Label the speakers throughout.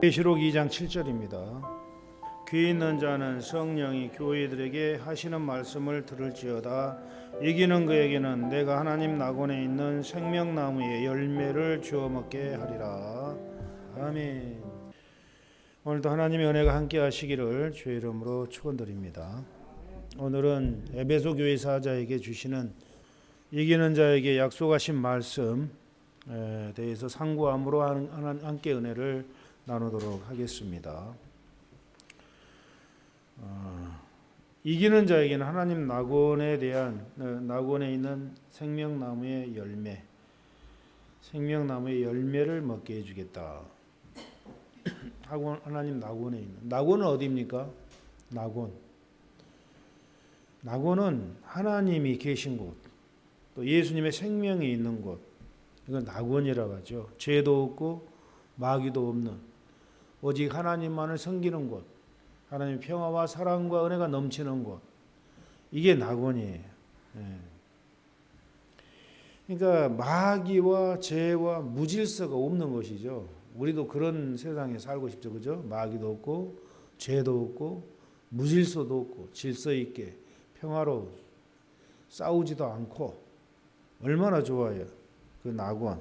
Speaker 1: 계시록 2장 7절입니다. 귀 있는 자는 성령이 교회들에게 하시는 말씀을 들을지어다. 이기는 그에게는 내가 하나님 낙원에 있는 생명나무의 열매를 주어 먹게 하리라. 아멘. 오늘도 하나님의 은혜가 함께 하시기를 주의 이름으로 축원드립니다. 오늘은 에베소 교회 사자에게 주시는 이기는 자에게 약속하신 말씀에 대해서 상고함으로 함께 은혜를 나누도록 하겠습니다. 이기는 자에게는 하나님 낙원에 대한 낙원에 있는 생명나무의 열매, 생명나무의 열매를 먹게 해주겠다. 하나님 낙원에 있는 낙원은 어디입니까? 낙원은 하나님이 계신 곳, 또 예수님의 생명이 있는 곳. 이건 낙원이라고 하죠. 죄도 없고 마귀도 없는 오직 하나님만을 섬기는 곳, 하나님의 평화와 사랑과 은혜가 넘치는 곳, 이게 낙원이에요. 그러니까 마귀와 죄와 무질서가 없는 것이죠. 우리도 그런 세상에 살고 싶죠, 그죠? 마귀도 없고 죄도 없고 무질서도 없고 질서 있게 평화로 싸우지도 않고 얼마나 좋아요, 그 낙원.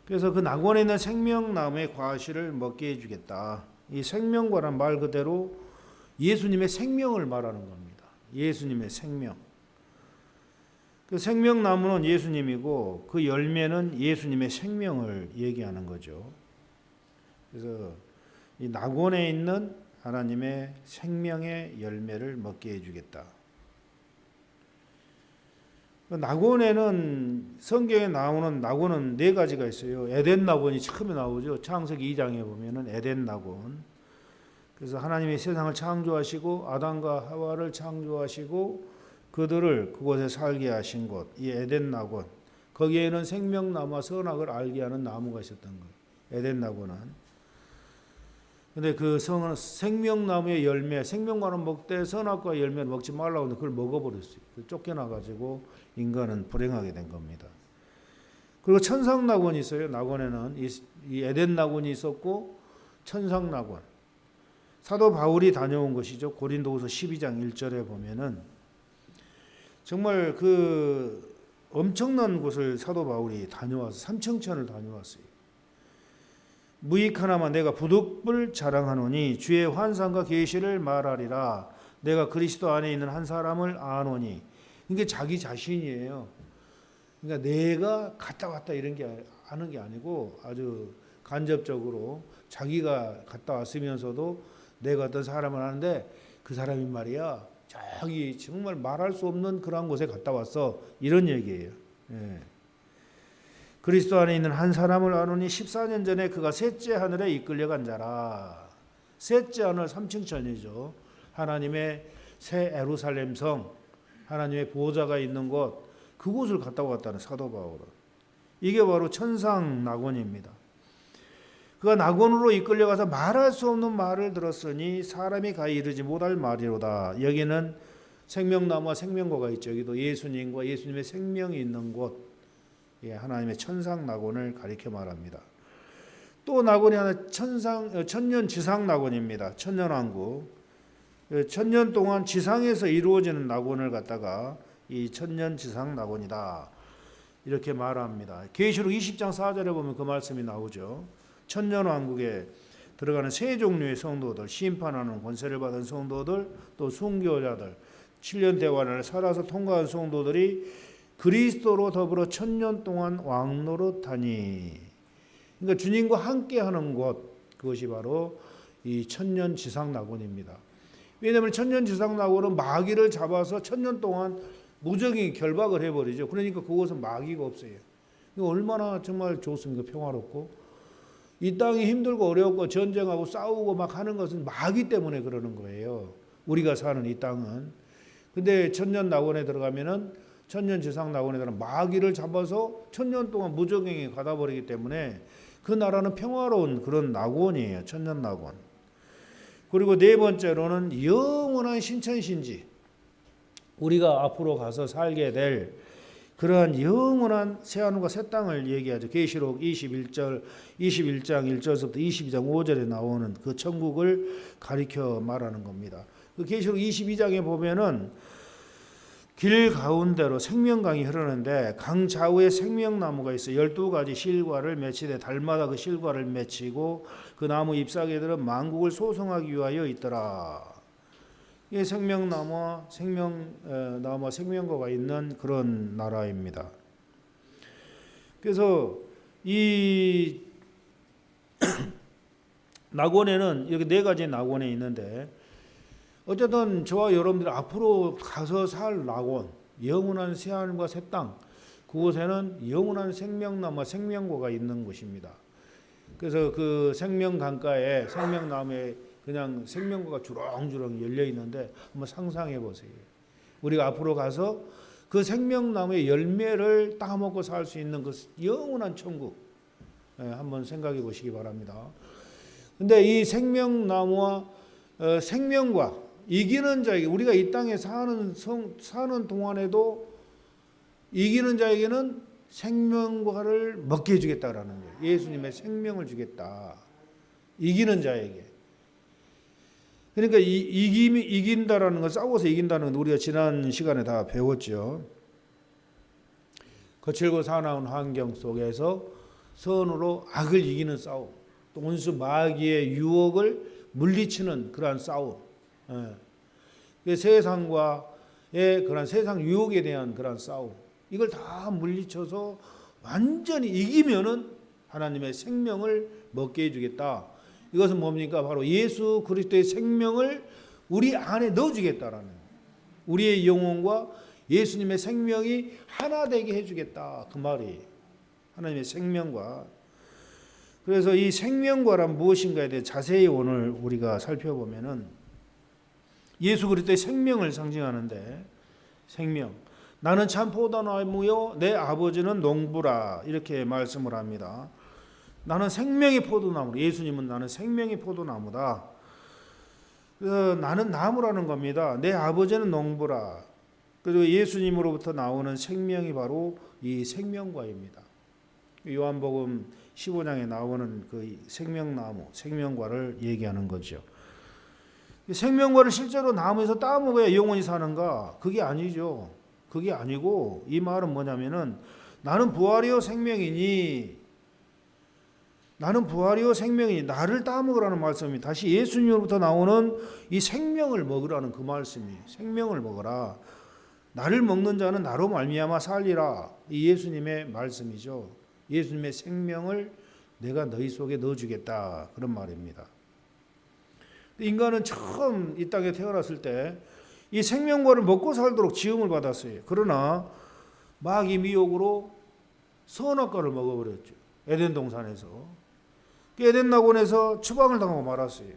Speaker 1: 그래서 그 낙원에 있는 생명나무의 과실을 먹게 해주겠다. 이 생명과란 말 그대로 예수님의 생명을 말하는 겁니다. 예수님의 생명. 그 생명나무는 예수님이고 그 열매는 예수님의 생명을 얘기하는 거죠. 그래서 이 낙원에 있는 하나님의 생명의 열매를 먹게 해주겠다. 낙원에는 성경에 나오는 낙원은 네 가지가 있어요. 에덴 낙원이 처음에 나오죠. 창세기 2장에 보면은 에덴 낙원. 그래서 하나님이 세상을 창조하시고 아담과 하와를 창조하시고 그들을 그곳에 살게 하신 곳, 이 에덴 낙원. 거기에는 생명나무와 선악을 알게 하는 나무가 있었던 거예요. 에덴 낙원은. 근데 그 생명나무의 열매, 생명과는 먹되 선악과 열매를 먹지 말라고 하는데 그걸 먹어버렸어요. 쫓겨나가지고 인간은 불행하게 된 겁니다. 그리고 천상낙원이 있어요. 낙원에는 이 에덴 낙원이 있었고 천상낙원. 사도 바울이 다녀온 것이죠. 고린도후서 12장 1절에 보면은 정말 그 엄청난 곳을 사도 바울이 다녀와서 삼청천을 다녀왔어요. 무익 하나만 내가 부득불 자랑하노니 주의 환상과 계시를 말하리라. 내가 그리스도 안에 있는 한 사람을 아노니. 이게 자기 자신이에요. 그러니까 내가 갔다 왔다 이런 게 하는 게 아니고 아주 간접적으로 자기가 갔다 왔으면서도 내가 어떤 사람을 아는데 그 사람이 말이야 저기 정말 말할 수 없는 그런 곳에 갔다 왔어, 이런 얘기예요. 그리스도 안에 있는 한 사람을 아노니 14년 전에 그가 셋째 하늘에 이끌려간 자라. 셋째 하늘 삼층천이죠. 하나님의 새 예루살렘 성, 하나님의 보호자가 있는 곳, 그곳을 갔다 왔다는 사도 바울은. 이게 바로 천상 낙원입니다. 그가 낙원으로 이끌려가서 말할 수 없는 말을 들었으니 사람이 가히 이르지 못할 말이로다. 여기는 생명나무와 생명과가 있죠. 여기도 예수님과 예수님의 생명이 있는 곳, 하나님의 천상 낙원을 가리켜 말합니다. 또 낙원이 하나 천년 지상 낙원입니다. 천년왕국. 천년 동안 지상에서 이루어지는 낙원을 갖다가 이 천년 지상 낙원이다, 이렇게 말합니다. 계시록 20장 4절에 보면 그 말씀이 나오죠. 천년왕국에 들어가는 세 종류의 성도들, 심판하는 권세를 받은 성도들, 또 순교자들, 7년 대환을 살아서 통과한 성도들이 그리스도로 더불어 천년 동안 왕노릇하니. 그러니까 주님과 함께하는 곳, 그것이 바로 이 천년 지상 낙원입니다. 왜냐하면 천년 지상 낙원은 마귀를 잡아서 천년 동안 무적인 결박을 해버리죠. 그러니까 그곳은 마귀가 없어요. 얼마나 정말 좋습니까? 평화롭고. 이 땅이 힘들고 어렵고 전쟁하고 싸우고 막 하는 것은 마귀 때문에 그러는 거예요. 우리가 사는 이 땅은. 근데 천년 낙원에 들어가면은 천년 지상 낙원에 들어가면 마귀를 잡아서 천년 동안 무적행에 가다 버리기 때문에 그 나라는 평화로운 그런 낙원이에요. 천년 낙원. 그리고 네 번째로는 영원한 신천신지. 우리가 앞으로 가서 살게 될 그러한 영원한 새하늘과 새 땅을 얘기하죠. 계시록 21장 1절부터 22장 5절에 나오는 그 천국을 가리켜 말하는 겁니다. 그 계시록 22장에 보면은 길 가운데로 생명강이 흐르는데 강 좌우에 생명나무가 있어 12가지 실과를 맺히되 달마다 그 실과를 맺히고 그 나무 잎사귀들은 만국을 소성하기 위하여 있더라. 이 생명나무와 생명과가 있는 그런 나라입니다. 그래서 이 낙원에는 이렇게 4가지 낙원에 있는데 어쨌든 저와 여러분들이 앞으로 가서 살 낙원, 영원한 새하늘과 새 땅, 그곳에는 영원한 생명나무와 생명과가 있는 곳입니다. 그래서 그 생명강가에 생명나무에 그냥 생명과가 주렁주렁 열려 있는데 한번 상상해 보세요. 우리가 앞으로 가서 그 생명나무의 열매를 따먹고 살 수 있는 그 영원한 천국, 한번 생각해 보시기 바랍니다. 근데 이 생명나무와 생명과 이기는 자에게, 우리가 이 땅에 사는 동안에도 이기는 자에게는 생명과를 먹게 해주겠다라는 거예요. 예수님의 생명을 주겠다. 이기는 자에게. 그러니까 이긴다라는 건, 싸워서 이긴다는 건 우리가 지난 시간에 다 배웠죠. 거칠고 사나운 환경 속에서 선으로 악을 이기는 싸움, 또 온수 마귀의 유혹을 물리치는 그러한 싸움, 세상과의 그런 세상 유혹에 대한 그런 싸움, 이걸 다 물리쳐서 완전히 이기면은 하나님의 생명을 먹게 해주겠다. 이것은 뭡니까? 바로 예수 그리스도의 생명을 우리 안에 넣어주겠다라는, 우리의 영혼과 예수님의 생명이 하나 되게 해주겠다, 그 말이 하나님의 생명과. 그래서 이 생명과란 무엇인가에 대해 자세히 오늘 우리가 살펴보면은 예수 그리스도의 생명을 상징하는데, 생명, 나는 참 포도나무요 내 아버지는 농부라, 이렇게 말씀을 합니다. 나는 생명의 포도나무, 예수님은 나는 생명의 포도나무다. 나는 나무라는 겁니다. 내 아버지는 농부라. 그리고 예수님으로부터 나오는 생명이 바로 이 생명과입니다. 요한복음 15장에 나오는 그 생명나무, 생명과를 얘기하는 거죠. 생명과를 실제로 나무에서 따먹어야 영원히 사는가? 그게 아니죠. 그게 아니고, 이 말은 뭐냐면은 나는 부활이요 생명이니, 나는 부활이요 생명이니, 나를 따먹으라는 말씀이 다시 예수님으로부터 나오는 이 생명을 먹으라는 그 말씀이에요. 생명을 먹어라. 나를 먹는 자는 나로 말미암아 살리라. 이 예수님의 말씀이죠. 예수님의 생명을 내가 너희 속에 넣어주겠다, 그런 말입니다. 인간은 처음 이 땅에 태어났을 때 이 생명과를 먹고 살도록 지음을 받았어요. 그러나 마귀 미혹으로 선악과를 먹어버렸죠. 에덴 동산에서. 에덴 낙원에서 추방을 당하고 말았어요.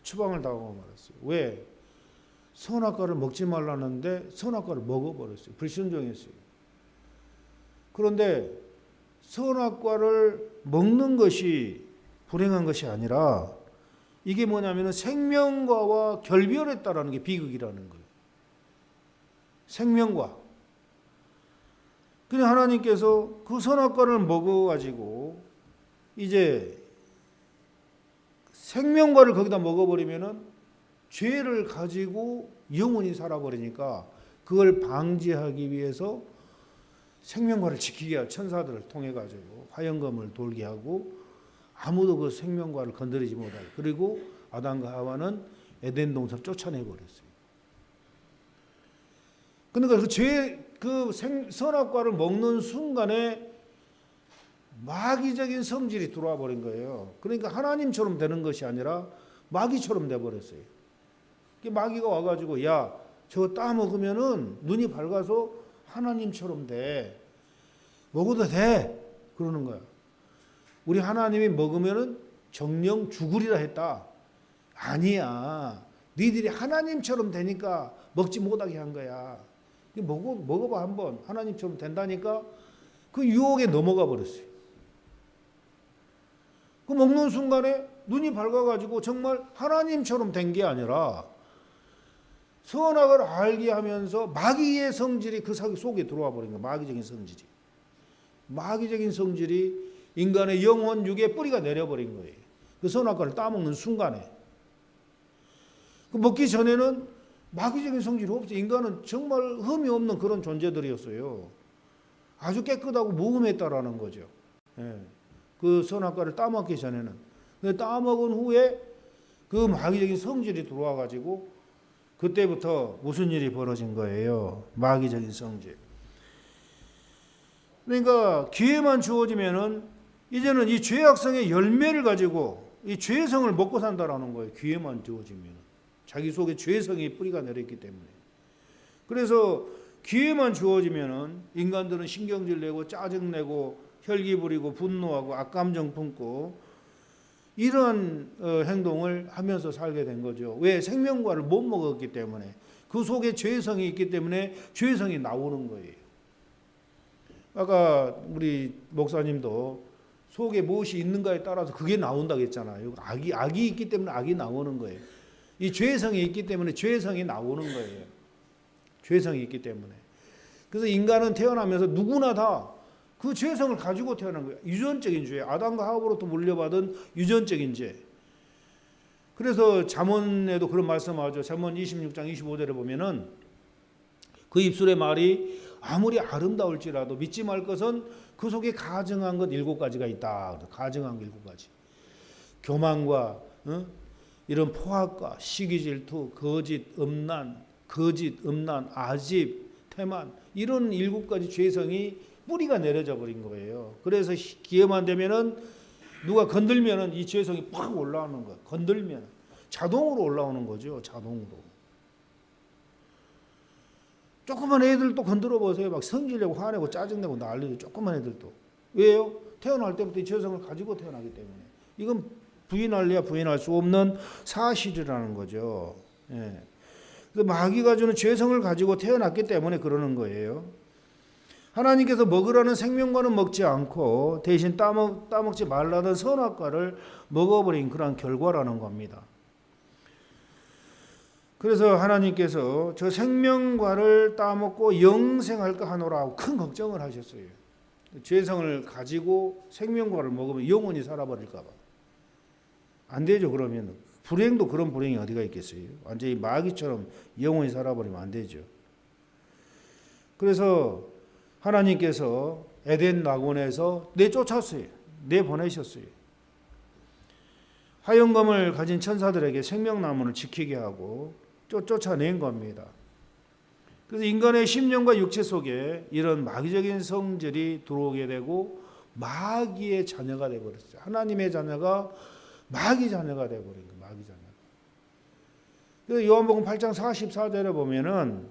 Speaker 1: 추방을 당하고 말았어요. 왜? 선악과를 먹지 말라는데 선악과를 먹어버렸어요. 불순종했어요. 그런데 선악과를 먹는 것이 불행한 것이 아니라, 이게 뭐냐면 생명과와 결별했다라는 게 비극이라는 거예요. 생명과. 그냥 하나님께서 그 선악과를 먹어가지고 이제 생명과를 거기다 먹어버리면은 죄를 가지고 영원히 살아버리니까, 그걸 방지하기 위해서 생명과를 지키게 하고 천사들을 통해 가지고 화영검을 돌게 하고 아무도 그 생명과를 건드리지 못하게, 그리고 아담과 하와는 에덴 동산을 쫓아내 버렸어요. 그러니까 그 선악과를 먹는 순간에 마귀적인 성질이 들어와 버린 거예요. 그러니까 하나님처럼 되는 것이 아니라 마귀처럼 돼 버렸어요. 마귀가 와가지고, 야, 저거 따먹으면은 눈이 밝아서 하나님처럼 돼. 먹어도 돼. 그러는 거야. 우리 하나님이 먹으면은 정령 죽으리라 했다. 아니야. 니들이 하나님처럼 되니까 먹지 못하게 한 거야. 먹어봐 한번. 하나님처럼 된다니까 그 유혹에 넘어가 버렸어요. 그 먹는 순간에 눈이 밝아가지고 정말 하나님처럼 된 게 아니라 선악을 알게 하면서 마귀의 성질이 그 속에 들어와 버린 거예요. 마귀적인 성질이. 마귀적인 성질이 인간의 영혼 육에 뿌리가 내려버린 거예요. 그 선악과를 따먹는 순간에. 그 먹기 전에는 마귀적인 성질이 없어요. 인간은 정말 흠이 없는 그런 존재들이었어요. 아주 깨끗하고 무흠했다라는 거죠. 예. 그 선악과를 따먹기 전에는. 근데 따먹은 후에 그 마귀적인 성질이 들어와 가지고 그때부터 무슨 일이 벌어진 거예요. 마귀적인 성질. 그러니까 기회만 주어지면은 이제는 이 죄악성의 열매를 가지고 이 죄성을 먹고 산다라는 거예요. 기회만 주어지면. 자기 속에 죄성이 뿌리가 내렸기 때문에. 그래서 기회만 주어지면은 인간들은 신경질 내고 짜증 내고 혈기 부리고 분노하고 악감정 품고 이런 행동을 하면서 살게 된 거죠. 왜? 생명과를 못 먹었기 때문에. 그 속에 죄성이 있기 때문에 죄성이 나오는 거예요. 아까 우리 목사님도 속에 무엇이 있는가에 따라서 그게 나온다고 했잖아요. 악이 있기 때문에 악이 나오는 거예요. 이 죄성이 있기 때문에 죄성이 나오는 거예요. 죄성이 있기 때문에. 그래서 인간은 태어나면서 누구나 다 그 죄성을 가지고 태어난 거예요. 유전적인 죄. 아담과 하와로부터 물려받은 유전적인 죄. 그래서 잠언에도 그런 말씀하죠. 잠언 26장 25절에 보면은 그 입술의 말이 아무리 아름다울지라도 믿지 말 것은 그 속에 가증한 것 7가지가 있다. 가증한 것 7가지. 교만과 이런 포악과 시기 질투, 거짓, 음란, 아집, 태만 이런 7가지 죄성이 뿌리가 내려져 버린 거예요. 그래서 기회만 되면은 누가 건들면은 이 죄성이 팍 올라오는 거예요. 건들면 자동으로 올라오는 거죠. 자동으로. 조그만 애들도 건드려 보세요. 막 성질내고 화내고 짜증내고 난리도 조그만 애들도. 왜요? 태어날 때부터 이 죄성을 가지고 태어나기 때문에. 이건 부인할래야 부인할 수 없는 사실이라는 거죠. 예. 마귀가 주는 죄성을 가지고 태어났기 때문에 그러는 거예요. 하나님께서 먹으라는 생명과는 먹지 않고 대신 따먹지 말라던 선악과를 먹어버린 그런 결과라는 겁니다. 그래서 하나님께서 저 생명과를 따먹고 영생할까 하노라 큰 걱정을 하셨어요. 죄성을 가지고 생명과를 먹으면 영원히 살아버릴까 봐. 안 되죠. 그러면 불행도 그런 불행이 어디가 있겠어요. 완전히 마귀처럼 영원히 살아버리면 안 되죠. 그래서 하나님께서 에덴 낙원에서 내쫓았어요. 내보내셨어요. 화영검을 가진 천사들에게 생명나무를 지키게 하고 쫓아낸 겁니다. 그래서 인간의 심령과 육체 속에 이런 마귀적인 성질이 들어오게 되고 마귀의 자녀가 되어버렸어요. 하나님의 자녀가 마귀 자녀가 되어버린 거예요. 마귀 자녀. 그래서 요한복음 8장 44절에 보면은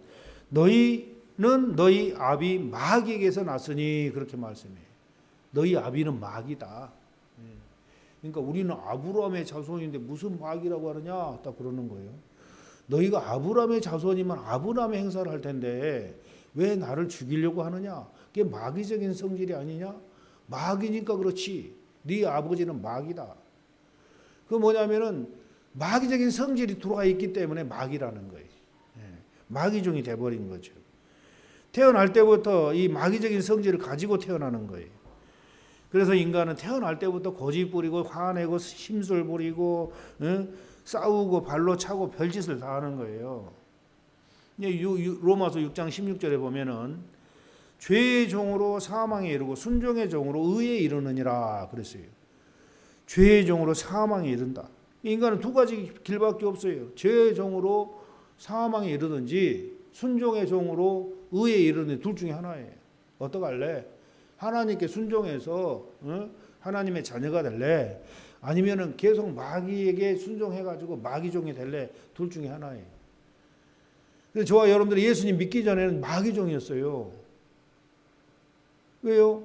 Speaker 1: 너희는 너희 아비 마귀에게서 났으니 그렇게 말씀해요. 너희 아비는 마귀다. 그러니까 우리는 아브라함의 자손인데 무슨 마귀라고 하느냐 딱 그러는 거예요. 너희가 아브라함의 자손이면 아브라함의 행사를 할 텐데 왜 나를 죽이려고 하느냐? 그게 마귀적인 성질이 아니냐? 마귀니까 그렇지. 네 아버지는 마귀다. 그 뭐냐면은 마귀적인 성질이 들어와 있기 때문에 마귀라는 거예요. 마귀종이 돼버린 거죠. 태어날 때부터 이 마귀적인 성질을 가지고 태어나는 거예요. 그래서 인간은 태어날 때부터 고집 부리고 화내고 심술 부리고 싸우고 발로 차고 별짓을 다 하는 거예요. 로마서 6장 16절에 보면은 죄의 종으로 사망에 이르고 순종의 종으로 의에 이르느니라 그랬어요. 죄의 종으로 사망에 이른다. 인간은 두 가지 길밖에 없어요. 죄의 종으로 사망에 이르든지 순종의 종으로 의에 이르는 둘 중에 하나예요. 어떡할래? 하나님께 순종해서 하나님의 자녀가 될래? 아니면은 계속 마귀에게 순종해가지고 마귀종이 될래? 둘 중에 하나예요. 그래서 저와 여러분들이 예수님 믿기 전에는 마귀종이었어요. 왜요?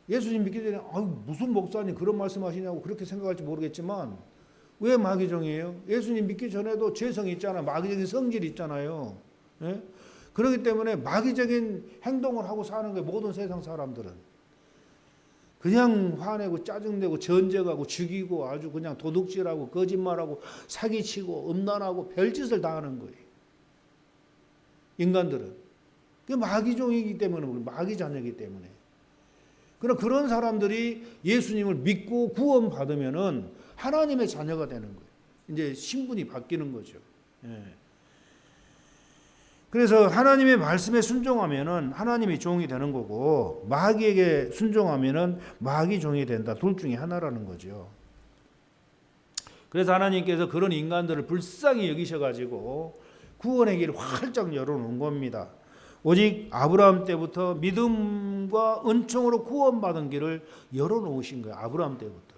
Speaker 1: 예수님 믿기 전에 무슨 목사님 그런 말씀하시냐고 그렇게 생각할지 모르겠지만 왜 마귀종이에요? 예수님 믿기 전에도 죄성이 있잖아요. 마귀적인 성질이 있잖아요. 예? 그렇기 때문에 마귀적인 행동을 하고 사는 거예요. 모든 세상 사람들은. 그냥 화내고 짜증내고 전쟁하고 죽이고 아주 그냥 도둑질하고 거짓말하고 사기치고 음란하고 별짓을 다 하는 거예요. 인간들은. 마귀종이기 때문에, 마귀 자녀이기 때문에. 그러나 그런 사람들이 예수님을 믿고 구원받으면은 하나님의 자녀가 되는 거예요. 이제 신분이 바뀌는 거죠. 예. 그래서 하나님의 말씀에 순종하면은 하나님의 종이 되는 거고, 마귀에게 순종하면은 마귀 종이 된다. 둘 중에 하나라는 거죠. 그래서 하나님께서 그런 인간들을 불쌍히 여기셔가지고 구원의 길을 활짝 열어놓은 겁니다. 오직 아브라함 때부터 믿음과 은총으로 구원받은 길을 열어놓으신 거예요. 아브라함 때부터.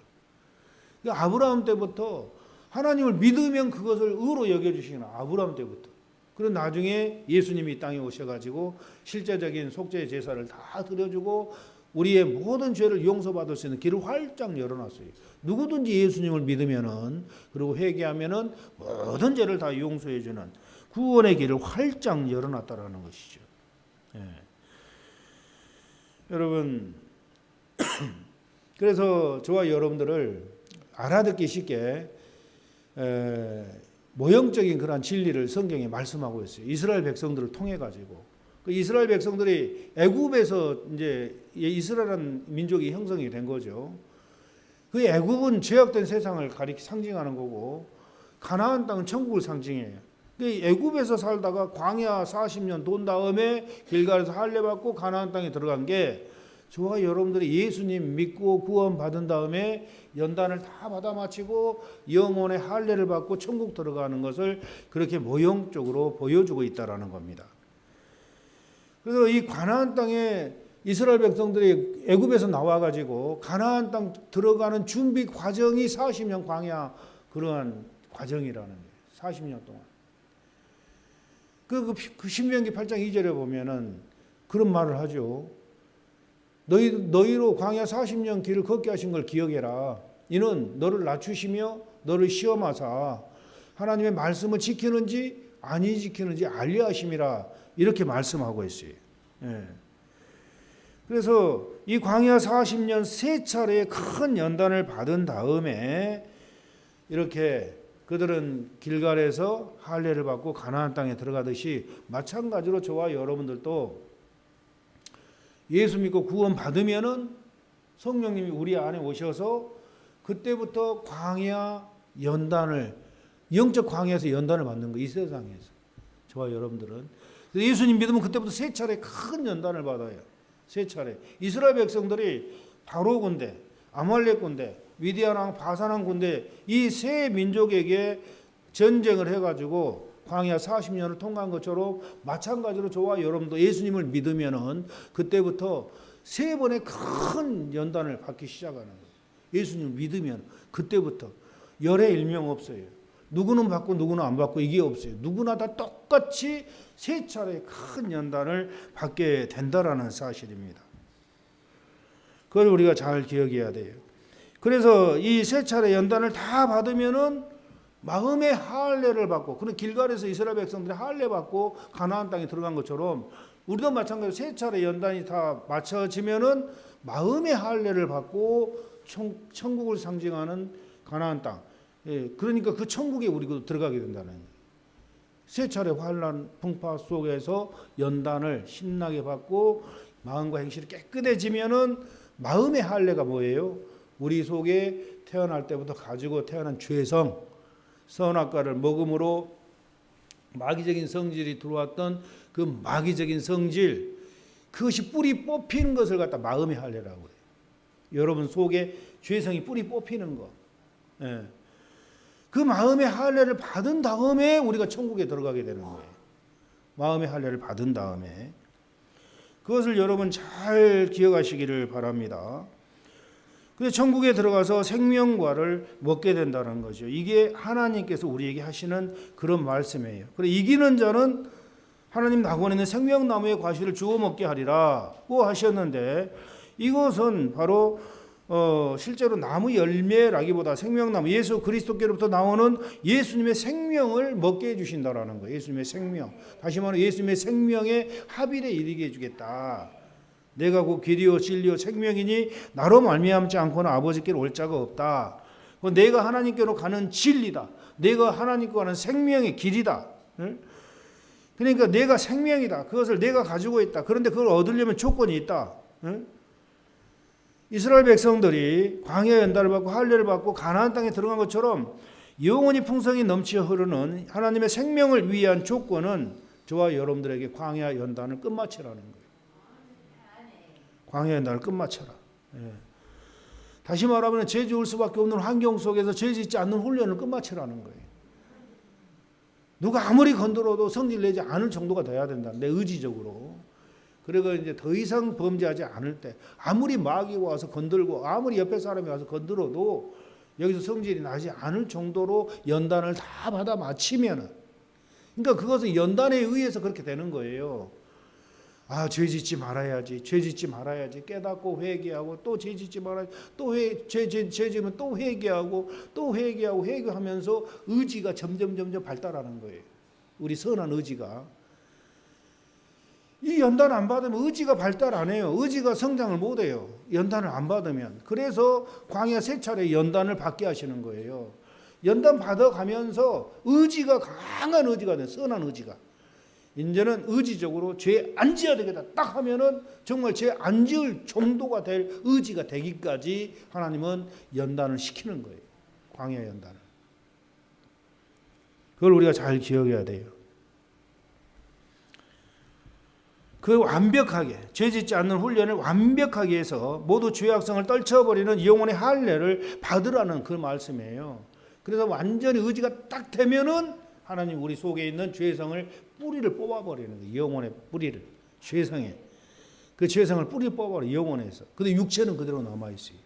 Speaker 1: 아브라함 때부터 하나님을 믿으면 그것을 의로 여겨주시는 아브라함 때부터. 그리고 나중에 예수님이 이 땅에 오셔가지고 실제적인 속죄 제사를 다 드려주고 우리의 모든 죄를 용서받을 수 있는 길을 활짝 열어놨어요. 누구든지 예수님을 믿으면은, 그리고 회개하면은 모든 죄를 다 용서해주는 구원의 길을 활짝 열어놨다라는 것이죠. 예. 여러분, 그래서 저와 여러분들을 알아듣기 쉽게 모형적인 그러한 진리를 성경에 말씀하고 있어요. 이스라엘 백성들을 통해 가지고 그 이스라엘 백성들이 애굽에서 이제 이스라엘은 민족이 형성이 된 거죠. 그 애굽은 죄악된 세상을 상징하는 거고 가나안 땅은 천국을 상징해요. 애굽에서 살다가 광야 40년 돈 다음에 길갈에서 할례 받고 가나안 땅에 들어간 게 저와 여러분들이 예수님 믿고 구원 받은 다음에 연단을 다 받아 마치고 영혼의 할례를 받고 천국 들어가는 것을 그렇게 모형적으로 보여주고 있다라는 겁니다. 그래서 이 가나안 땅에 이스라엘 백성들이 애굽에서 나와 가지고 가나안 땅 들어가는 준비 과정이 40년 광야 그러한 과정이라는 거예요. 40년 동안. 그 신명기 8장 2절에 보면은 그런 말을 하죠. 너희로 광야 40년 길을 걷게 하신 걸 기억해라. 이는 너를 낮추시며 너를 시험하사 하나님의 말씀을 지키는지 아니 지키는지 알려 하심이라. 이렇게 말씀하고 있어요. 예. 그래서 이 광야 40년 세 차례의 큰 연단을 받은 다음에 이렇게 그들은 길갈에서 할례를 받고 가나안 땅에 들어가듯이 마찬가지로 저와 여러분들도 예수 믿고 구원 받으면은 성령님이 우리 안에 오셔서 그때부터 광야 연단을, 영적 광야에서 연단을 받는 거, 이 세상에서 저와 여러분들은. 예수님 믿으면 그때부터 세 차례 큰 연단을 받아요. 세 차례. 이스라엘 백성들이 바로 군대, 아말렉 군대, 미디안 왕, 바산 왕 군대, 이 세 민족에게 전쟁을 해가지고 광야 40년을 통과한 것처럼 마찬가지로 저와 여러분도 예수님을 믿으면은 그때부터 세 번의 큰 연단을 받기 시작하는 거예요. 예수님을 믿으면 그때부터 열의 일명 없어요. 누구는 받고 누구는 안 받고 이게 없어요. 누구나 다 똑같이 세 차례 큰 연단을 받게 된다라는 사실입니다. 그걸 우리가 잘 기억해야 돼요. 그래서 이 세 차례 연단을 다 받으면은 마음의 할례를 받고, 그런 길갈에서 이스라엘 백성들이 할례 받고 가나안 땅에 들어간 것처럼 우리도 마찬가지로 세 차례 연단이 다 맞춰지면은 마음의 할례를 받고 천국을 상징하는 가나안 땅. 예, 그러니까 그 천국에 우리가 들어가게 된다는 거예요. 세 차례 환난 풍파 속에서 연단을 신나게 받고 마음과 행실이 깨끗해지면은 마음의 할례가 뭐예요? 우리 속에 태어날 때부터 가지고 태어난 죄성, 선악과를 먹음으로 마귀적인 성질이 들어왔던 그 마귀적인 성질, 그것이 뿌리 뽑히는 것을 갖다 마음의 할례라고 해요. 여러분 속에 죄성이 뿌리 뽑히는 거. 예. 그 마음의 할례를 받은 다음에 우리가 천국에 들어가게 되는 거예요. 마음의 할례를 받은 다음에. 그것을 여러분 잘 기억하시기를 바랍니다. 그래서 천국에 들어가서 생명과를 먹게 된다는 거죠. 이게 하나님께서 우리에게 하시는 그런 말씀이에요. 그래 이기는 자는 하나님 낙원에 있는 생명나무의 과실을 주워 먹게 하리라고 하셨는데, 이것은 바로 실제로 나무 열매라기보다 생명나무, 예수 그리스도께로부터 나오는 예수님의 생명을 먹게 해주신다라는 거예요. 예수님의 생명. 다시 말하면 예수님의 생명의 합일에 이르게 해주겠다. 내가 곧 길이요 진리요 생명이니 나로 말미암지 않고는 아버지께로 올 자가 없다. 내가 하나님께로 가는 진리다. 내가 하나님께로 가는 생명의 길이다. 그러니까 내가 생명이다. 그것을 내가 가지고 있다. 그런데 그걸 얻으려면 조건이 있다. 응? 이스라엘 백성들이 광야 연단을 받고 할례를 받고 가나안 땅에 들어간 것처럼 영원히 풍성이 넘치어 흐르는 하나님의 생명을 위한 조건은 저와 여러분들에게 광야 연단을 끝마치라는 거예요. 광야 연단을 끝마쳐라. 예. 다시 말하면 죄 지을 수밖에 없는 환경 속에서 죄 짓지 않는 훈련을 끝마치라는 거예요. 누가 아무리 건드려도 성질 내지 않을 정도가 돼야 된다. 내 의지적으로. 그리고 이제 더 이상 범죄하지 않을 때 아무리 마귀가 와서 건들고 아무리 옆에 사람이 와서 건드려도 여기서 성질이 나지 않을 정도로 연단을 다 받아 마치면은, 그러니까 그것은 연단에 의해서 그렇게 되는 거예요. 아, 죄 짓지 말아야지. 죄 짓지 말아야지. 깨닫고 회개하고 또 죄 짓지 말아야지. 또 죄 지으면 또 회개하고 또 회개하고 회개하면서 의지가 점점 발달하는 거예요. 우리 선한 의지가. 이 연단 안 받으면 의지가 발달 안 해요. 의지가 성장을 못 해요. 연단을 안 받으면. 그래서 광야 3차례 연단을 받게 하시는 거예요. 연단 받아가면서 의지가 강한 의지가 돼. 선한 의지가. 이제는 의지적으로 죄 안 지어야 되겠다 딱 하면은 정말 죄 안 지을 정도가 될 의지가 되기까지 하나님은 연단을 시키는 거예요. 광야 연단을. 그걸 우리가 잘 기억해야 돼요. 그 완벽하게 죄 짓지 않는 훈련을 완벽하게 해서 모두 죄악성을 떨쳐버리는 영혼의 할례를 받으라는 그 말씀이에요. 그래서 완전히 의지가 딱 되면은 하나님 우리 속에 있는 죄성을 뿌리를 뽑아버리는 거예요. 영혼의 뿌리를. 죄성에. 그 죄성을 뿌리 뽑아버려요. 영혼에서. 근데 육체는 그대로 남아있어요.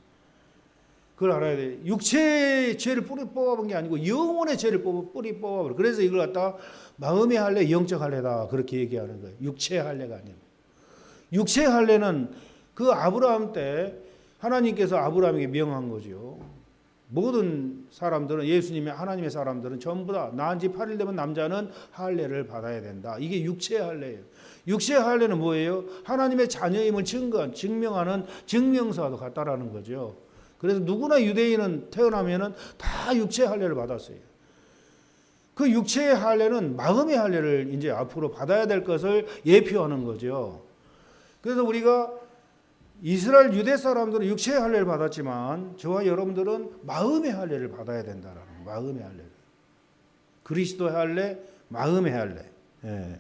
Speaker 1: 그걸 알아야 돼요. 육체의 죄를 뿌리 뽑아본 게 아니고 영혼의 죄를 뿌리 뽑아버려요. 그래서 이걸 갖다 마음의 할례, 영적 할례다. 그렇게 얘기하는 거예요. 육체의 할례가 아니에요. 육체의 할례는 그 아브라함 때 하나님께서 아브라함에게 명한 거죠. 모든 사람들은 예수님의 하나님의 사람들은 전부 다 낳은 지 8일 되면 남자는 할례를 받아야 된다. 이게 육체의 할례예요. 육체의 할례는 뭐예요? 하나님의 자녀임을 증명하는 증명서와도 같다라는 거죠. 그래서 누구나 유대인은 태어나면은 다 육체의 할례를 받았어요. 그 육체의 할례는 마음의 할례를 이제 앞으로 받아야 될 것을 예표하는 거죠. 그래서 우리가 이스라엘 유대 사람들은 육체의 할례를 받았지만 저와 여러분들은 마음의 할례를 받아야 된다라는 거예요. 마음의 할례를. 그리스도의 할례, 마음의 할례. 예.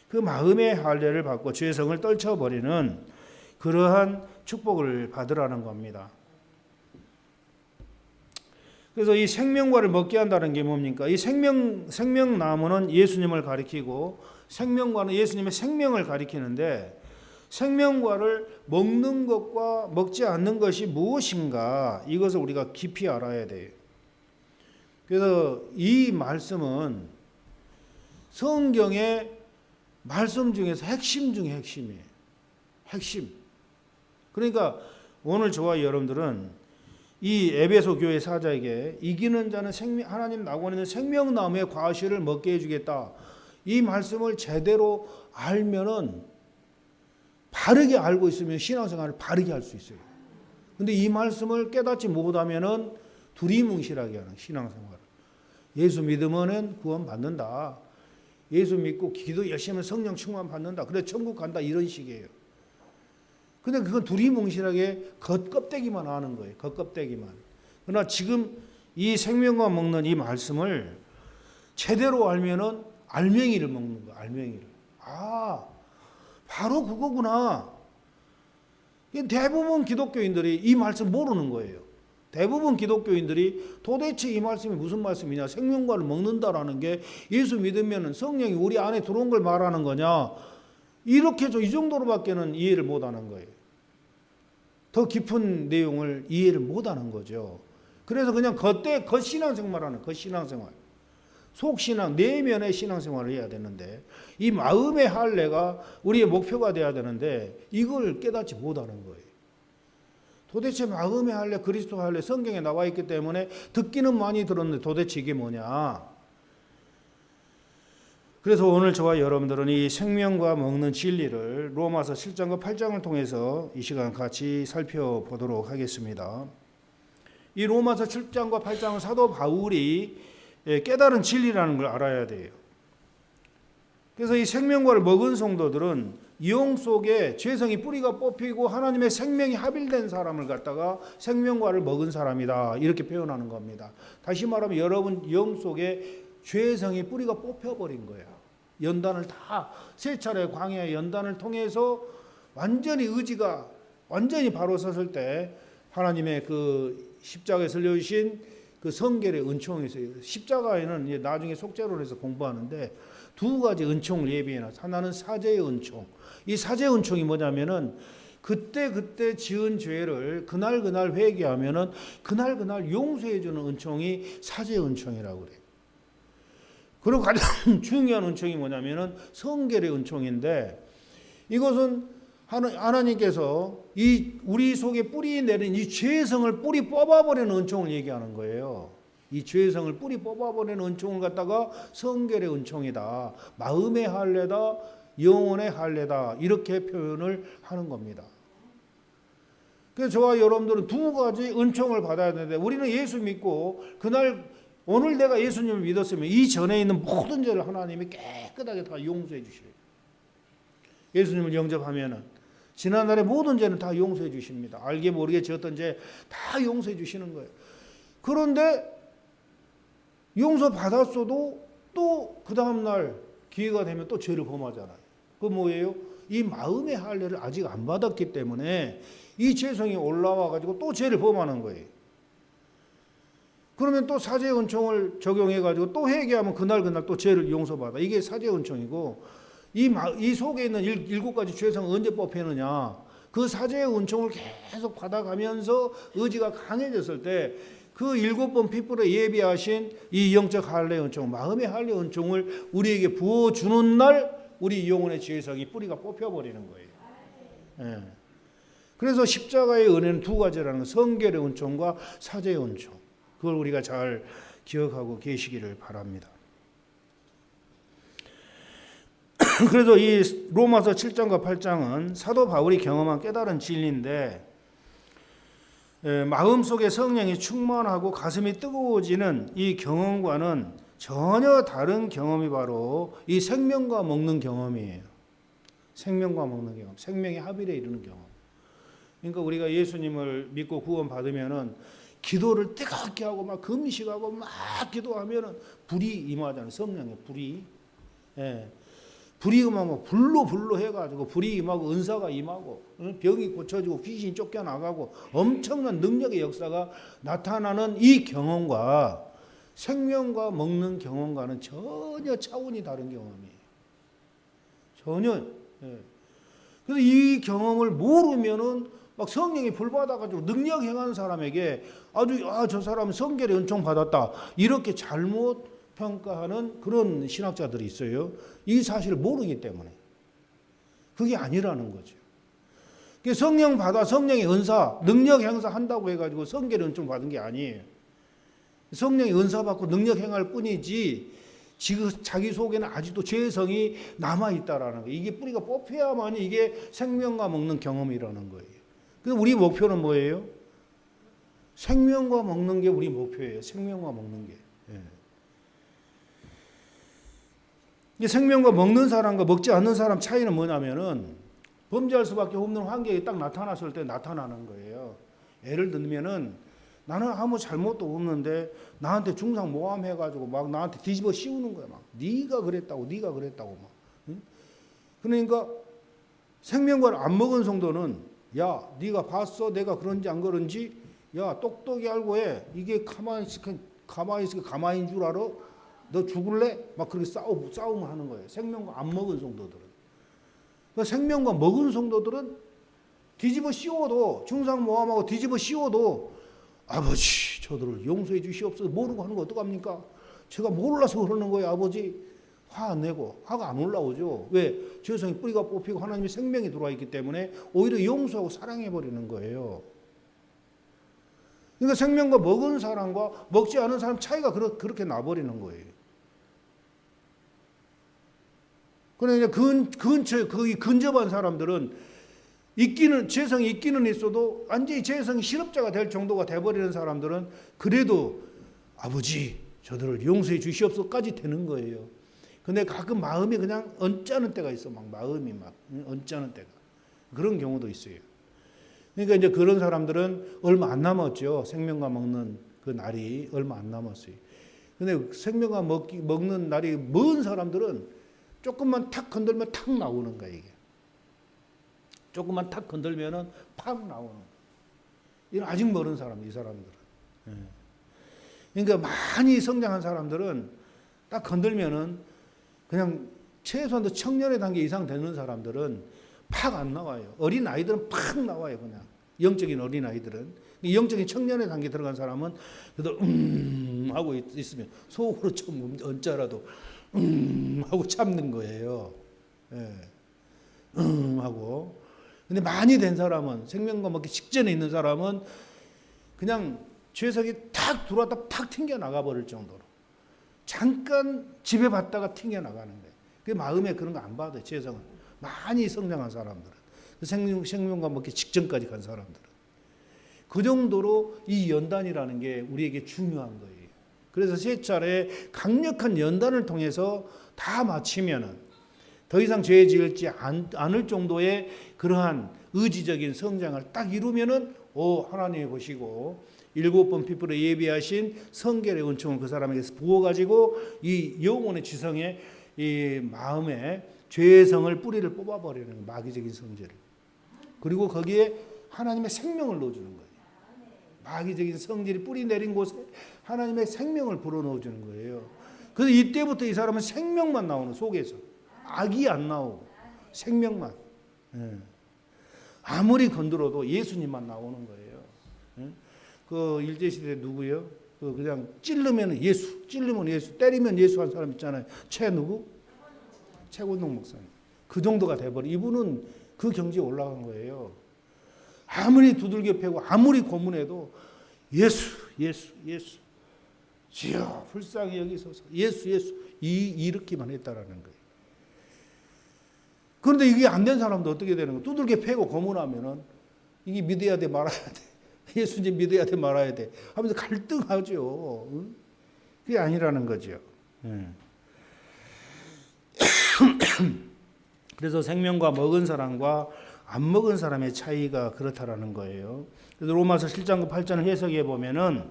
Speaker 1: 그 마음의 할례를 받고 죄성을 떨쳐버리는 그러한 축복을 받으라는 겁니다. 그래서 이 생명과를 먹게 한다는 게 뭡니까? 이 생명나무는 예수님을 가리키고 생명과는 예수님의 생명을 가리키는데 생명과를 먹는 것과 먹지 않는 것이 무엇인가 이것을 우리가 깊이 알아야 돼요. 그래서 이 말씀은 성경의 말씀 중에서 핵심 중에 핵심이에요. 핵심. 그러니까 오늘 저와 여러분들은 이 에베소 교회 사자에게 이기는 자는 하나님 낙원에 있는 생명나무의 과실을 먹게 해주겠다. 이 말씀을 제대로 알면은 바르게 알고 있으면 신앙생활을 바르게 할 수 있어요. 근데 이 말씀을 깨닫지 못하면은 두리뭉실하게 하는 신앙생활. 예수 믿으면은 구원 받는다. 예수 믿고 기도 열심히 하면 성령 충만 받는다. 그래 천국 간다 이런 식이에요. 근데 그건 두리뭉실하게 겉껍데기만 하는 거예요. 겉껍데기만. 그러나 지금 이 생명과 먹는 이 말씀을 제대로 알면은 알맹이를 먹는 거예요. 알맹이를. 아, 바로 그거구나. 대부분 기독교인들이 이 말씀 모르는 거예요. 대부분 기독교인들이 도대체 이 말씀이 무슨 말씀이냐, 생명과를 먹는다라는 게 예수 믿으면 성령이 우리 안에 들어온 걸 말하는 거냐, 이렇게 이 정도로밖에는 이해를 못하는 거예요. 더 깊은 내용을 이해를 못하는 거죠. 그래서 그냥 겉신앙생활 하는 겉신앙생활, 속신앙, 내면의 신앙생활을 해야 되는데 이 마음의 할례가 우리의 목표가 돼야 되는데 이걸 깨닫지 못하는 거예요. 도대체 마음의 할례, 그리스도 할례 성경에 나와 있기 때문에 듣기는 많이 들었는데 도대체 이게 뭐냐. 그래서 오늘 저와 여러분들은 이 생명과 먹는 진리를 로마서 7장과 8장을 통해서 이 시간 같이 살펴보도록 하겠습니다. 이 로마서 7장과 8장은 사도 바울이 깨달은 진리라는 걸 알아야 돼요. 그래서 이 생명과를 먹은 성도들은 영 속에 죄성이 뿌리가 뽑히고 하나님의 생명이 합일된 사람을 갖다가 생명과를 먹은 사람이다, 이렇게 표현하는 겁니다. 다시 말하면 여러분 영 속에 죄성이 뿌리가 뽑혀버린 거야. 연단을 다 세 차례 광야의 연단을 통해서 완전히 의지가 완전히 바로 섰을 때 하나님의 그 십자가에 설려주신 그 성결의 은총이 있어요. 십자가에는 나중에 속죄론에서 공부하는데 두 가지 은총을 예비해놨어요. 하나는 사죄의 은총. 이 사죄의 은총이 뭐냐면은 그때 지은 죄를 그날 회개하면은 그날 용서해주는 은총이 사죄의 은총이라고 그래요. 그리고 가장 중요한 은총이 뭐냐면은 성결의 은총인데, 이것은 하나님께서 이 우리 속에 뿌리 내린 이 죄성을 뿌리 뽑아버리는 은총을 얘기하는 거예요. 이 죄성을 뿌리 뽑아버리는 은총을 갖다가 성결의 은총이다, 마음의 할례다, 영혼의 할례다, 이렇게 표현을 하는 겁니다. 그래서 저와 여러분들은 두 가지 은총을 받아야 되는데, 우리는 예수 믿고 오늘 내가 예수님을 믿었으면 이 전에 있는 모든 죄를 하나님이 깨끗하게 다 용서해 주셔요. 예수님을 영접하면은 지난날의 모든 죄는 다 용서해 주십니다. 알게 모르게 지었던 죄 다 용서해 주시는 거예요. 그런데 용서 받았어도 또 그 다음날 기회가 되면 또 죄를 범하잖아요. 그 뭐예요? 이 마음의 할례를 아직 안 받았기 때문에 이 죄성이 올라와 가지고 또 죄를 범하는 거예요. 그러면 또 사죄 은총을 적용해 가지고 또 회개하면 그날 또 죄를 용서받아. 이게 사죄 은총이고, 이 속에 있는 7가지 죄성은 언제 뽑히느냐? 그 사죄의 은총을 계속 받아가면서 의지가 강해졌을 때 그 7번 핏불에 예비하신 이 영적 할례 은총, 마음의 할례 은총을 우리에게 부어주는 날 우리 영혼의 죄성이 뿌리가 뽑혀버리는 거예요. 예. 그래서 십자가의 은혜는 두 가지라는 거, 성결의 은총과 사죄의 은총. 그걸 우리가 잘 기억하고 계시기를 바랍니다. 그래서 이 로마서 7장과 8장은 사도 바울이 경험한 깨달은 진리인데, 마음속에 성령이 충만하고 가슴이 뜨거워지는 이 경험과는 전혀 다른 경험이 바로 이 생명과 먹는 경험이에요. 생명과 먹는 경험, 생명의 합일에 이르는 경험. 그러니까 우리가 예수님을 믿고 구원받으면은 기도를 뜨겁게 하고 막 금식하고 막 기도하면은 불이 임하잖아요. 성령의 불이. 예. 불이 임하고 불로 해가지고 불이 임하고 은사가 임하고 병이 고쳐지고 귀신이 쫓겨나가고 엄청난 능력의 역사가 나타나는 이 경험과 생명과 먹는 경험과는 전혀 차원이 다른 경험이에요. 전혀. 예. 그래서 이 경험을 모르면은 막 성령이 불받아가지고 능력 행하는 사람에게 저 사람은 성결의 은총 받았다, 이렇게 잘못 평가하는 그런 신학자들이 있어요. 이 사실을 모르기 때문에. 그게 아니라는 거죠. 성령 받아 성령의 은사, 능력 행사한다고 해가지고 성결의 은총 받은 게 아니에요. 성령의 은사 받고 능력 행할 뿐이지 지금 자기 속에는 아직도 죄성이 남아있다라는 거예요. 이게 뿌리가 뽑혀야만 이게 생명과 먹는 경험이라는 거예요. 그래서 우리 목표는 뭐예요? 생명과 먹는 게 우리 목표예요. 생명과 먹는 게. 예. 생명과 먹는 사람과 먹지 않는 사람 차이는 뭐냐면은 범죄할 수밖에 없는 환경이 딱 나타났을 때 나타나는 거예요. 예를 들면은 나는 아무 잘못도 없는데 나한테 중상 모함해가지고 막 나한테 뒤집어 씌우는 거야. 막 네가 그랬다고 막. 응? 그러니까 생명과를 안 먹은 성도는 야, 네가 봤어? 내가 그런지 안 그런지? 야, 똑똑히 알고 해. 이게 가만히 있으니까 가만히인 줄 알아? 너 죽을래? 막 그렇게 싸움을 하는 거예요. 생명과 안 먹은 성도들은. 그 생명과 먹은 성도들은 뒤집어 씌워도, 중상 모함하고 뒤집어 씌워도 아버지 저들을 용서해 주시옵소서 모르고 하는 거 어떡합니까? 제가 몰라서 그러는 거예요. 아버지. 화 안 내고 화가 안 올라오죠. 왜? 죄성이 뿌리가 뽑히고 하나님의 생명이 들어와 있기 때문에 오히려 용서하고 사랑해버리는 거예요. 그러니까 생명과 먹은 사람과 먹지 않은 사람 차이가 그렇게 나버리는 거예요. 그러니까 근처에 거기 근접한 사람들은 죄성이 있기는 있어도 완전히 죄성이 실업자가 될 정도가 돼버리는 사람들은 그래도 아버지 저들을 용서해 주시옵소서까지 되는 거예요. 근데 가끔 마음이 그냥 언짢은 때가 있어. 막 마음이 막 언짢은 때가. 그런 경우도 있어요. 그러니까 이제 그런 사람들은 얼마 안 남았죠. 생명과 먹는 그 날이 얼마 안 남았어요. 근데 생명과 먹는 날이 먼 사람들은 조금만 탁 건들면 탁 나오는 거야, 이게. 조금만 탁 건들면은 팍 나오는 거야. 이건 아직 멀은 사람, 이 사람들은. 예. 그러니까 많이 성장한 사람들은 딱 건들면은 그냥 최소한도 청년의 단계 이상 되는 사람들은 팍 안 나와요. 어린 아이들은 팍 나와요, 그냥. 영적인 어린 아이들은. 영적인 청년의 단계 들어간 사람은 그래도 하고 있으면 속으로 좀 언짢아도 하고 참는 거예요. 예. 하고. 근데 많이 된 사람은, 생명과 먹기 직전에 있는 사람은 그냥 죄석이 탁 들어왔다 팍 튕겨 나가버릴 정도로 잠깐 지배받다가 튕겨 나가는 거예요. 그 마음에 그런 거 안 받아요. 죄석은 많이 성장한 사람들은, 생명과 먹기 직전까지 간 사람들은 그 정도로 이 연단이라는 게 우리에게 중요한 거예요. 그래서 세 차례 강력한 연단을 통해서 다 마치면은 더 이상 죄 지을지 않을 정도의 그러한 의지적인 성장을 딱 이루면은 하나님이 보시고 7번 피부로 예비하신 성결의 은총을 그 사람에게서 부어가지고 이 영혼의 지성의 이 마음에 죄의 성을 뿌리를 뽑아버리는 마귀적인 성질을. 그리고 거기에 하나님의 생명을 넣어주는 거예요. 마귀적인 성질이 뿌리 내린 곳에 하나님의 생명을 불어넣어주는 거예요. 그래서 이때부터 이 사람은 생명만 나오는, 속에서 악이 안 나오고 생명만. 예. 아무리 건드려도 예수님만 나오는 거예요. 예. 그 일제시대 누구요? 그냥 찔르면 예수, 때리면 예수 한 사람 있잖아요. 최곤동 목사님. 그 정도가 돼버려. 이분은 그 경지에 올라간 거예요. 아무리 두들겨 패고 아무리 고문해도 예수 주여 불쌍히 여기소서 예수 이렇게만 했다라는 거예요. 그런데 이게 안 된 사람도 어떻게 되는 거예요? 두들겨 패고 고문하면은 이게 믿어야 돼 말아야 돼. 예수님 믿어야 돼 말아야 돼 하면서 갈등하죠. 응? 그게 아니라는 거죠. 그래서 생명과 먹은 사람과 안 먹은 사람의 차이가 그렇다라는 거예요. 그래서 로마서 7장 8절을 해석해 보면은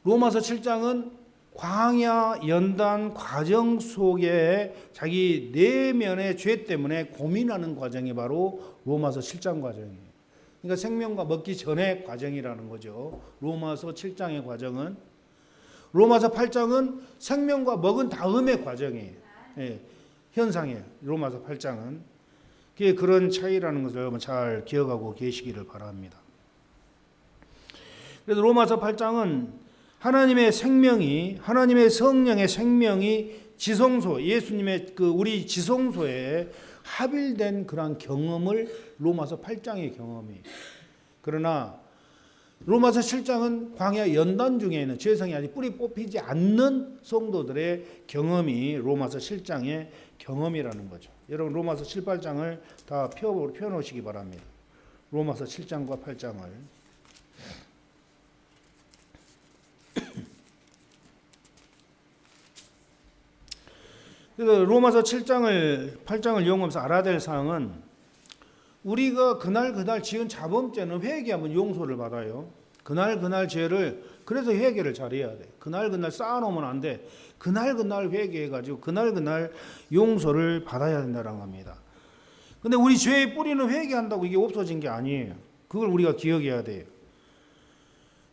Speaker 1: 로마서 7장은 광야 연단 과정 속에 자기 내면의 죄 때문에 고민하는 과정이 바로 로마서 7장 과정이에요. 그러니까 생명과 먹기 전의 과정이라는 거죠. 로마서 7장의 과정은. 로마서 8장은 생명과 먹은 다음의 과정이에요. 예, 현상이에요. 로마서 8장은. 그런 차이라는 것을 여러분 잘 기억하고 계시기를 바랍니다. 그래서 로마서 8장은 하나님의 생명이, 하나님의 성령의 생명이 지성소, 예수님의 우리 지성소에 합일된 그런 경험을 로마서 8장의 경험이. 그러나 로마서 7장은 광야 연단 중에 있는 죄성이 아직 뿌리 뽑히지 않는 성도들의 경험이 로마서 7장의 경험이라는 거죠. 여러분 로마서 7, 8장을 다 펴놓으시기 바랍니다. 로마서 7장과 8장을. 그래서 로마서 7장을 8장을 이용하면서 알아야 될 사항은 우리가 그날 지은 자범죄는 회개하면 용서를 받아요. 그날 죄를 그래서 회개를 잘해야 돼. 그날 쌓아놓으면 안 돼. 그날 회개해가지고 그날 용서를 받아야 된다는 겁니다. 근데 우리 죄의 뿌리는 회개한다고 이게 없어진 게 아니에요. 그걸 우리가 기억해야 돼요.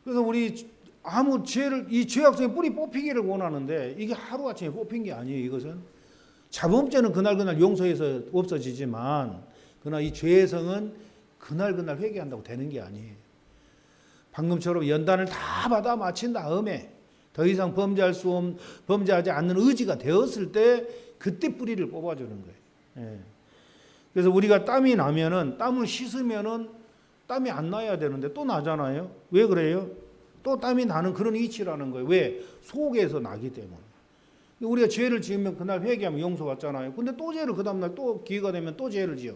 Speaker 1: 그래서 우리 아무 죄를 이 죄악성의 뿌리 뽑히기를 원하는데 이게 하루아침에 뽑힌 게 아니에요. 이것은 자범죄는 그날 용서해서 없어지지만 그러나 이 죄의 성은 그날 회개한다고 되는 게 아니에요. 방금처럼 연단을 다 받아 마친 다음에 더 이상 범죄하지 않는 의지가 되었을 때 그때 뿌리를 뽑아주는 거예요. 예. 그래서 우리가 땀이 나면은 땀을 씻으면은 땀이 안 나야 되는데 또 나잖아요. 왜 그래요? 또 땀이 나는 그런 이치라는 거예요. 왜? 속에서 나기 때문에. 우리가 죄를 지으면 그날 회개하면 용서받잖아요. 근데 또 죄를 그 다음날 또 기회가 되면 또 죄를 지어.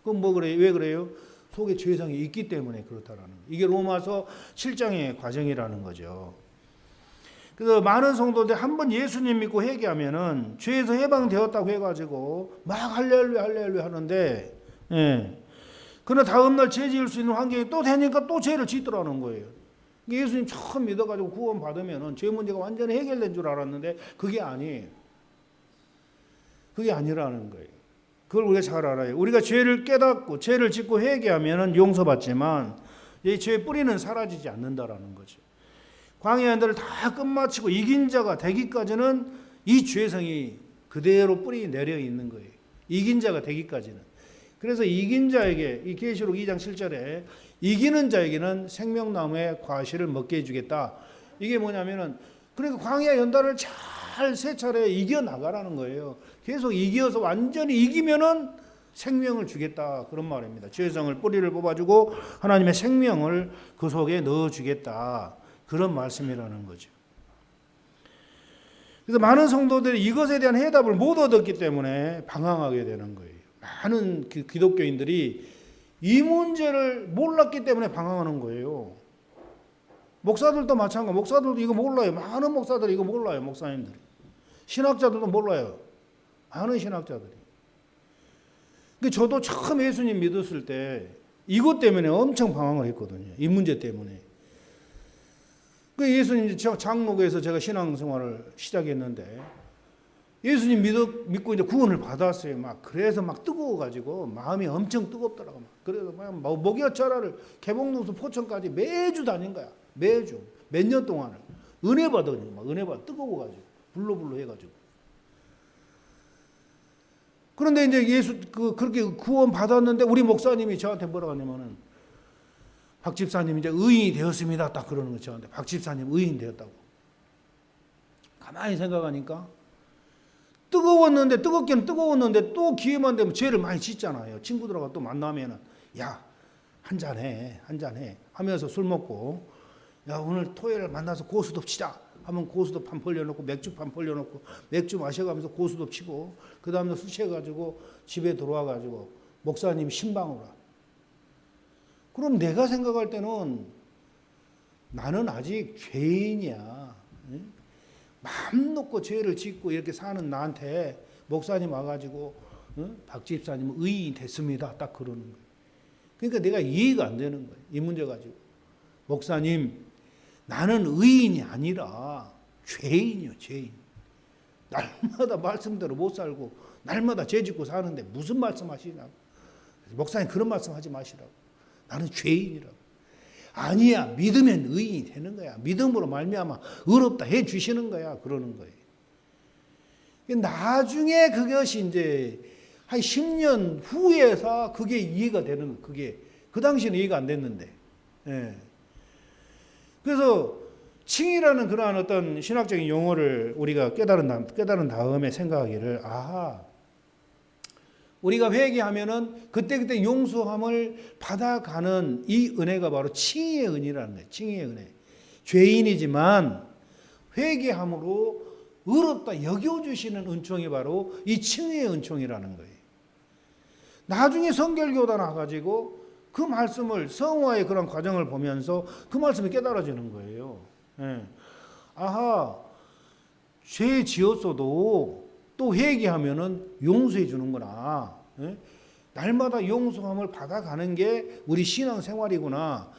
Speaker 1: 그럼 뭐 그래요? 왜 그래요? 속에 죄성이 있기 때문에 그렇다라는 거예요. 이게 로마서 7장의 과정이라는 거죠. 그래서 많은 성도들 한번 예수님 믿고 회개하면은 죄에서 해방되었다고 해가지고 막 할렐루야 할렐루야 하는데, 그러나 다음날 죄 지을 수 있는 환경이 또 되니까 또 죄를 짓더라는 거예요. 예수님 처음 믿어가지고 구원 받으면은 죄 문제가 완전히 해결된 줄 알았는데 그게 아니에요. 그게 아니라는 거예요. 그걸 우리가 잘 알아요. 우리가 죄를 깨닫고 죄를 짓고 회개하면은 용서받지만 이 죄의 뿌리는 사라지지 않는다라는 거죠. 광야의 안들을 다 끝마치고 이긴 자가 되기까지는 이 죄성이 그대로 뿌리 내려 있는 거예요. 이긴 자가 되기까지는. 그래서 이긴 자에게 이 계시록 2장 7절에 이기는 자에게는 생명나무의 과실을 먹게 해주겠다. 이게 뭐냐면은 그러니까 광야 연단을 잘 세 차례 이겨 나가라는 거예요. 계속 이겨서 완전히 이기면은 생명을 주겠다 그런 말입니다. 죄성을 뿌리를 뽑아주고 하나님의 생명을 그 속에 넣어주겠다 그런 말씀이라는 거죠. 그래서 많은 성도들이 이것에 대한 해답을 못 얻었기 때문에 방황하게 되는 거예요. 많은 기독교인들이 이 문제를 몰랐기 때문에 방황하는 거예요. 목사들도 마찬가지. 목사들도 이거 몰라요. 많은 목사들이 이거 몰라요. 목사님들이. 신학자들도 몰라요. 많은 신학자들이. 저도 처음 예수님 믿었을 때 이것 때문에 엄청 방황을 했거든요. 이 문제 때문에. 예수님 장로교에서 제가 신앙생활을 시작했는데 예수님 믿고 이제 구원을 받았어요. 그래서 뜨거워가지고 마음이 엄청 뜨겁더라고. 그래서 목욕절하를 개봉동수 포천까지 매주 다닌 거야. 매주 몇 년 동안을 은혜 받으니까 은혜 받 뜨거워가지고 불로 해가지고. 그런데 이제 그렇게 구원 받았는데 우리 목사님이 저한테 뭐라고 하냐면은 박 집사님 이제 의인이 되었습니다. 딱 그러는 거 저한테. 박 집사님 의인 되었다고. 가만히 생각하니까 뜨겁기는 뜨거웠는데 또 기회만 되면 죄를 많이 짓잖아요. 친구들하고 또 만나면은 야 한잔해 하면서 술 먹고 야 오늘 토요일 만나서 고수톱 치자 하면 고수톱 판 벌려놓고 맥주 판 벌려놓고 맥주 마셔가면서 고수톱 치고 그 다음에 술 취해가지고 집에 들어와가지고 목사님 신방으로. 그럼 내가 생각할 때는 나는 아직 죄인이야. 마음 놓고 죄를 짓고 이렇게 사는 나한테 목사님 와가지고 박 집사님 의인이 됐습니다. 딱 그러는 거예요. 그러니까 내가 이해가 안 되는 거예요. 이 문제 가지고. 목사님 나는 의인이 아니라 죄인이요. 죄인. 날마다 말씀대로 못 살고 날마다 죄 짓고 사는데 무슨 말씀하시냐고. 목사님 그런 말씀하지 마시라고. 나는 죄인이라고. 아니야. 믿으면 의인이 되는 거야. 믿음으로 말미암아 의롭다 해 주시는 거야. 그러는 거예요. 나중에 그것이 이제 한 10년 후에서 그게 이해가 되는 거예요. 그게 그 당시에는 이해가 안 됐는데. 예. 그래서 칭이라는 그러한 어떤 신학적인 용어를 우리가 깨달은 다음에 생각하기를 우리가 회개하면은 그때그때 용서함을 받아가는 이 은혜가 바로 칭의의 은혜라는 거예요. 칭의의 은혜. 죄인이지만 회개함으로 의롭다 여겨주시는 은총이 바로 이 칭의의 은총이라는 거예요. 나중에 성결교단 와가지고 그 말씀을 성화의 그런 과정을 보면서 그 말씀이 깨달아지는 거예요. 예. 죄 지었어도 또 회개하면은 용서해 주는구나. 예? 날마다 용서함을 받아가는 게 우리 신앙생활이구나.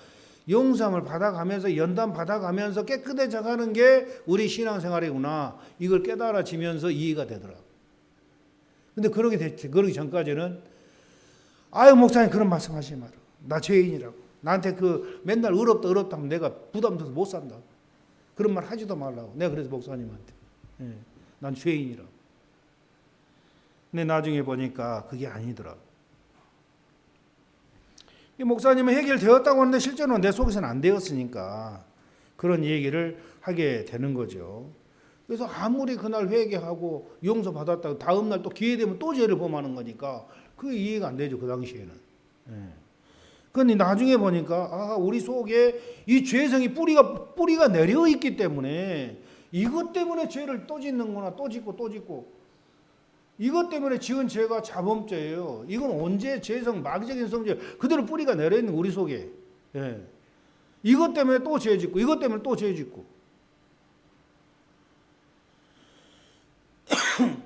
Speaker 1: 용서함을 받아가면서 연단 받아가면서 깨끗해져가는 게 우리 신앙생활이구나. 이걸 깨달아지면서 이해가 되더라고. 근데 그러기 전까지는 목사님 그런 말씀하시지 마라. 나 죄인이라고. 나한테 맨날 의롭다 하면 내가 부담돼서 못 산다. 그런 말 하지도 말라고. 내가 그래서 목사님한테 난 죄인이라고. 근데 나중에 보니까 그게 아니더라고. 목사님은 해결되었다고 하는데 실제로는 내 속에서는 안 되었으니까 그런 얘기를 하게 되는 거죠. 그래서 아무리 그날 회개하고 용서받았다고 다음날 또 기회 되면 또 죄를 범하는 거니까 그게 이해가 안 되죠. 그 당시에는. 그런데 나중에 보니까 우리 속에 이 죄성이 뿌리가 내려 있기 때문에 이것 때문에 죄를 또 짓는구나. 또 짓고 이것 때문에 지은 죄가 자범죄예요. 이건 언제 죄성 마귀적인 성질 그대로 뿌리가 내려 있는 우리 속에. 이것 때문에 또 죄 짓고 이것 때문에 또 죄 짓고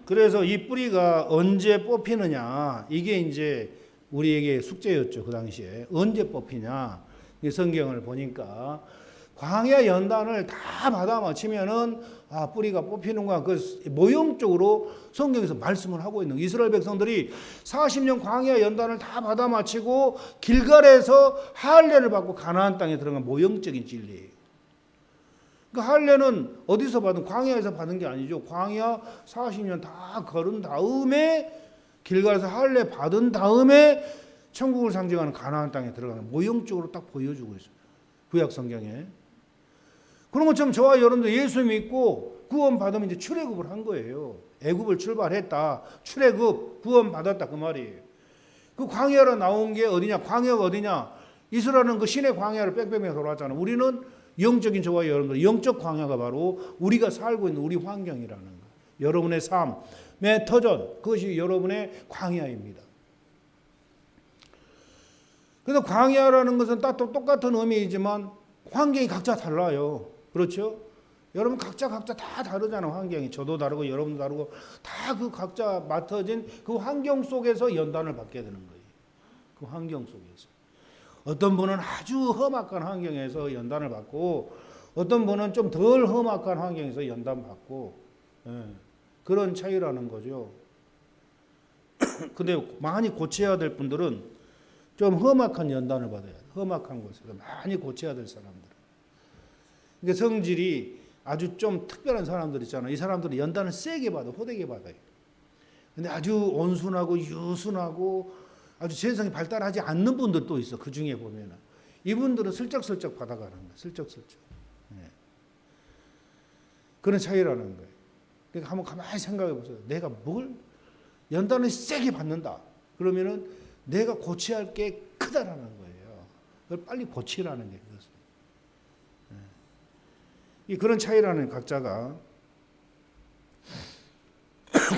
Speaker 1: 그래서 이 뿌리가 언제 뽑히느냐, 이게 이제 우리에게 숙제였죠. 그 당시에 언제 뽑히냐. 이 성경을 보니까 광야 연단을 다 받아 마치면은 뿌리가 뽑히는구나. 그 모형적으로 성경에서 말씀을 하고 있는 이스라엘 백성들이 40년 광야 연단을 다 받아 마치고 길갈에서 할례를 받고 가나안 땅에 들어간 모형적인 진리예요. 그 할례는 어디서 받은, 광야에서 받은 게 아니죠. 광야 40년 다 걸은 다음에 길갈에서 할례 받은 다음에 천국을 상징하는 가나안 땅에 들어가는 모형적으로 딱 보여주고 있어요. 구약 성경에. 그런 것처럼 저와 여러분들 예수 믿고 구원 받으면 이제 출애굽을 한 거예요. 애굽을 출발했다. 출애굽, 구원 받았다 그 말이에요. 그 광야로 나온 게 어디냐? 광야가 어디냐? 이스라엘은 그 신의 광야를 뺑뺑뺑 돌았잖아. 우리는 영적인 저와 여러분들, 영적 광야가 바로 우리가 살고 있는 우리 환경이라는 거. 여러분의 삶의 터전, 그것이 여러분의 광야입니다. 그래서 광야라는 것은 다 똑같은 의미이지만 환경이 각자 달라요. 그렇죠? 여러분 각자 다 다르잖아요. 환경이. 저도 다르고 여러분도 다르고 다 그 각자 맡아진 그 환경 속에서 연단을 받게 되는 거예요. 그 환경 속에서. 어떤 분은 아주 험악한 환경에서 연단을 받고 어떤 분은 좀 덜 험악한 환경에서 연단 받고 그런 차이라는 거죠. 근데 많이 고쳐야 될 분들은 좀 험악한 연단을 받아야 돼요. 험악한 곳에서 많이 고쳐야 될 사람들. 그러니까 성질이 아주 좀 특별한 사람들 있잖아요. 이 사람들은 연단을 세게 받아, 호되게 받아요. 근데 아주 온순하고 유순하고 아주 재성이 발달하지 않는 분들도 있어. 그 중에 보면은 이분들은 슬쩍슬쩍 받아가는 거예요. 슬쩍슬쩍. 그런 차이라는 거예요. 그러니까 한번 가만히 생각해 보세요. 내가 뭘 연단을 세게 받는다. 그러면은 내가 고쳐야 할 게 크다라는 거예요. 그걸 빨리 고치라는 게 그것은. 이 그런 차이라는 각자가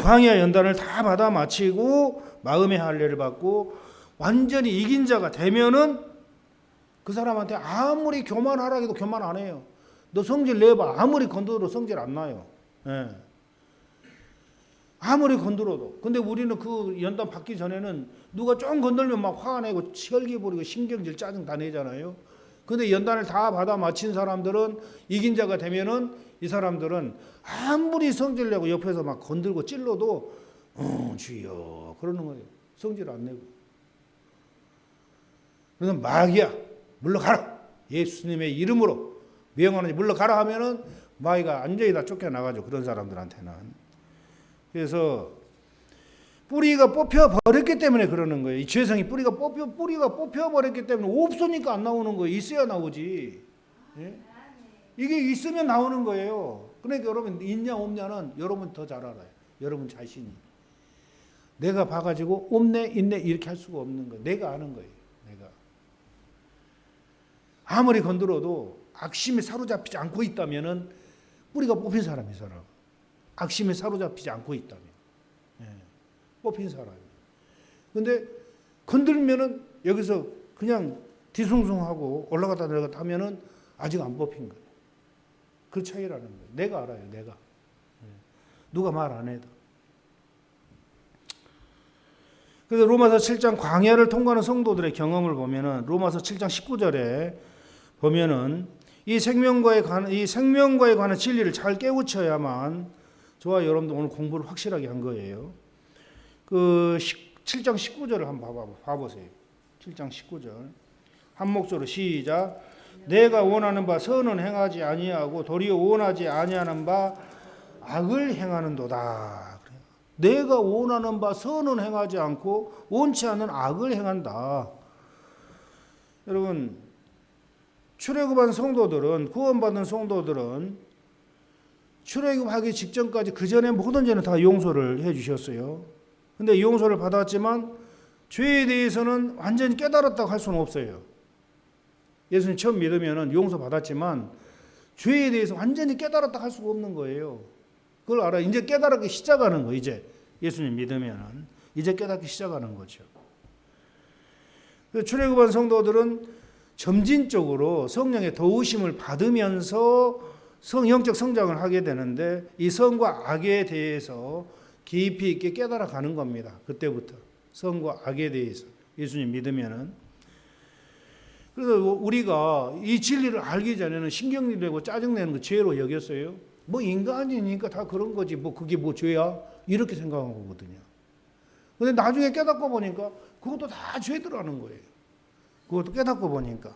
Speaker 1: 광야 연단을 다 받아 마치고 마음의 할례를 받고 완전히 이긴 자가 되면은 그 사람한테 아무리 교만하라 해도 교만 안 해요. 너 성질 내봐. 아무리 건드려도 성질 안 나요. 아무리 건드려도. 근데 우리는 그 연단 받기 전에는 누가 좀 건들면 막 화가 내고 혈기 부리고 신경질 짜증 다 내잖아요. 근데 연단을 다 받아 마친 사람들은 이긴 자가 되면은 이 사람들은 아무리 성질 내고 옆에서 막 건들고 찔러도 주여 그러는 거예요. 성질 안 내고. 그래서 마귀야 물러가라. 예수님의 이름으로 명하노니 물러가라 하면은 마귀가 완전히 다 쫓겨나가죠. 그런 사람들한테는. 그래서 뿌리가 뽑혀버렸기 때문에 그러는 거예요. 이 죄성이 뿌리가 뽑혀버렸기 때문에 없으니까 안 나오는 거예요. 있어야 나오지. 예? 이게 있으면 나오는 거예요. 그러니까 여러분 있냐 없냐는 여러분 더 잘 알아요. 여러분 자신이. 내가 봐가지고 없네 있네 이렇게 할 수가 없는 거예요. 내가 아는 거예요. 내가. 아무리 건드려도 악심에 사로잡히지 않고 있다면은 뿌리가 뽑힌 사람이 사람. 악심에 사로잡히지 않고 있다면. 뽑힌 사람이. 근데 건들면은 여기서 그냥 뒤숭숭하고 올라갔다 내려갔다 하면은 아직 안 뽑힌 거예요. 그 차이라는 거예요. 내가 알아요. 내가. 누가 말 안 해도. 그래서 로마서 7장 광야를 통과하는 성도들의 경험을 보면은 로마서 7장 19절에 보면은 이 생명과에 관한 진리를 잘 깨우쳐야만 저와 여러분도 오늘 공부를 확실하게 한 거예요. 그 7장 19절을 한번 봐보세요. 7장 19절 한 목소리로 시작. 내가 원하는 바 선은 행하지 아니하고 도리어 원하지 아니하는 바 악을 행하는도다. 내가 원하는 바 선은 행하지 않고 원치 않는 악을 행한다. 여러분 출애굽한 성도들은 구원받은 성도들은 출애굽하기 직전까지 그 전에 모든 죄는 다 용서를 해 주셨어요. 근데 용서를 받았지만 죄에 대해서는 완전히 깨달았다고 할 수는 없어요. 예수님 처음 믿으면 용서 받았지만 죄에 대해서 완전히 깨달았다고 할 수가 없는 거예요. 그걸 알아. 이제 깨달기 시작하는 거. 이제 예수님 믿으면 이제 깨닫기 시작하는 거죠. 출애굽한 성도들은 점진적으로 성령의 도우심을 받으면서 영적 성장을 하게 되는데 이 선과 악에 대해서 깊이 있게 깨달아 가는 겁니다. 그때부터 선과 악에 대해서 예수님 믿으면은. 그래서 우리가 이 진리를 알기 전에는 신경이 되고 짜증내는 거 죄로 여겼어요. 뭐 인간이니까 다 그런 거지. 뭐 그게 뭐 죄야? 이렇게 생각한 거거든요. 근데 나중에 깨닫고 보니까 그것도 다 죄더라는 거예요. 그것도 깨닫고 보니까.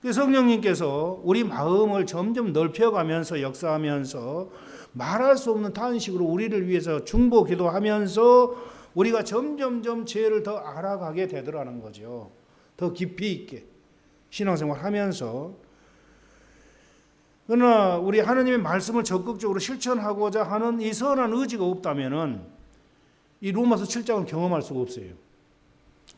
Speaker 1: 그래서 성령님께서 우리 마음을 점점 넓혀가면서 역사하면서 말할 수 없는 탄식으로 우리를 위해서 중보 기도하면서 우리가 점점점 죄를 더 알아가게 되더라는 거죠. 더 깊이 있게 신앙생활 하면서. 그러나 우리 하나님의 말씀을 적극적으로 실천하고자 하는 이 선한 의지가 없다면은 이 로마서 7장을 경험할 수가 없어요.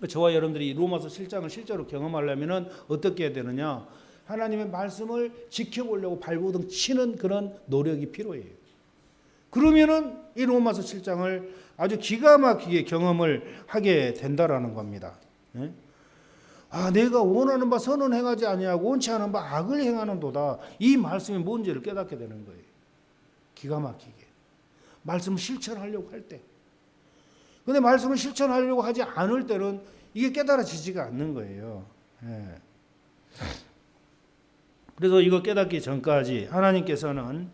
Speaker 1: 저와 여러분들이 이 로마서 7장을 실제로 경험하려면은 어떻게 해야 되느냐? 하나님의 말씀을 지켜보려고 발버둥 치는 그런 노력이 필요해요. 그러면은 이 로마서 7장을 아주 기가 막히게 경험을 하게 된다라는 겁니다. 내가 원하는 바 선은 행하지 아니하고 원치 않은 바 악을 행하는도다. 이 말씀이 뭔지를 깨닫게 되는 거예요. 기가 막히게. 말씀을 실천하려고 할 때. 근데 말씀을 실천하려고 하지 않을 때는 이게 깨달아지지가 않는 거예요. 그래서 이거 깨닫기 전까지 하나님께서는,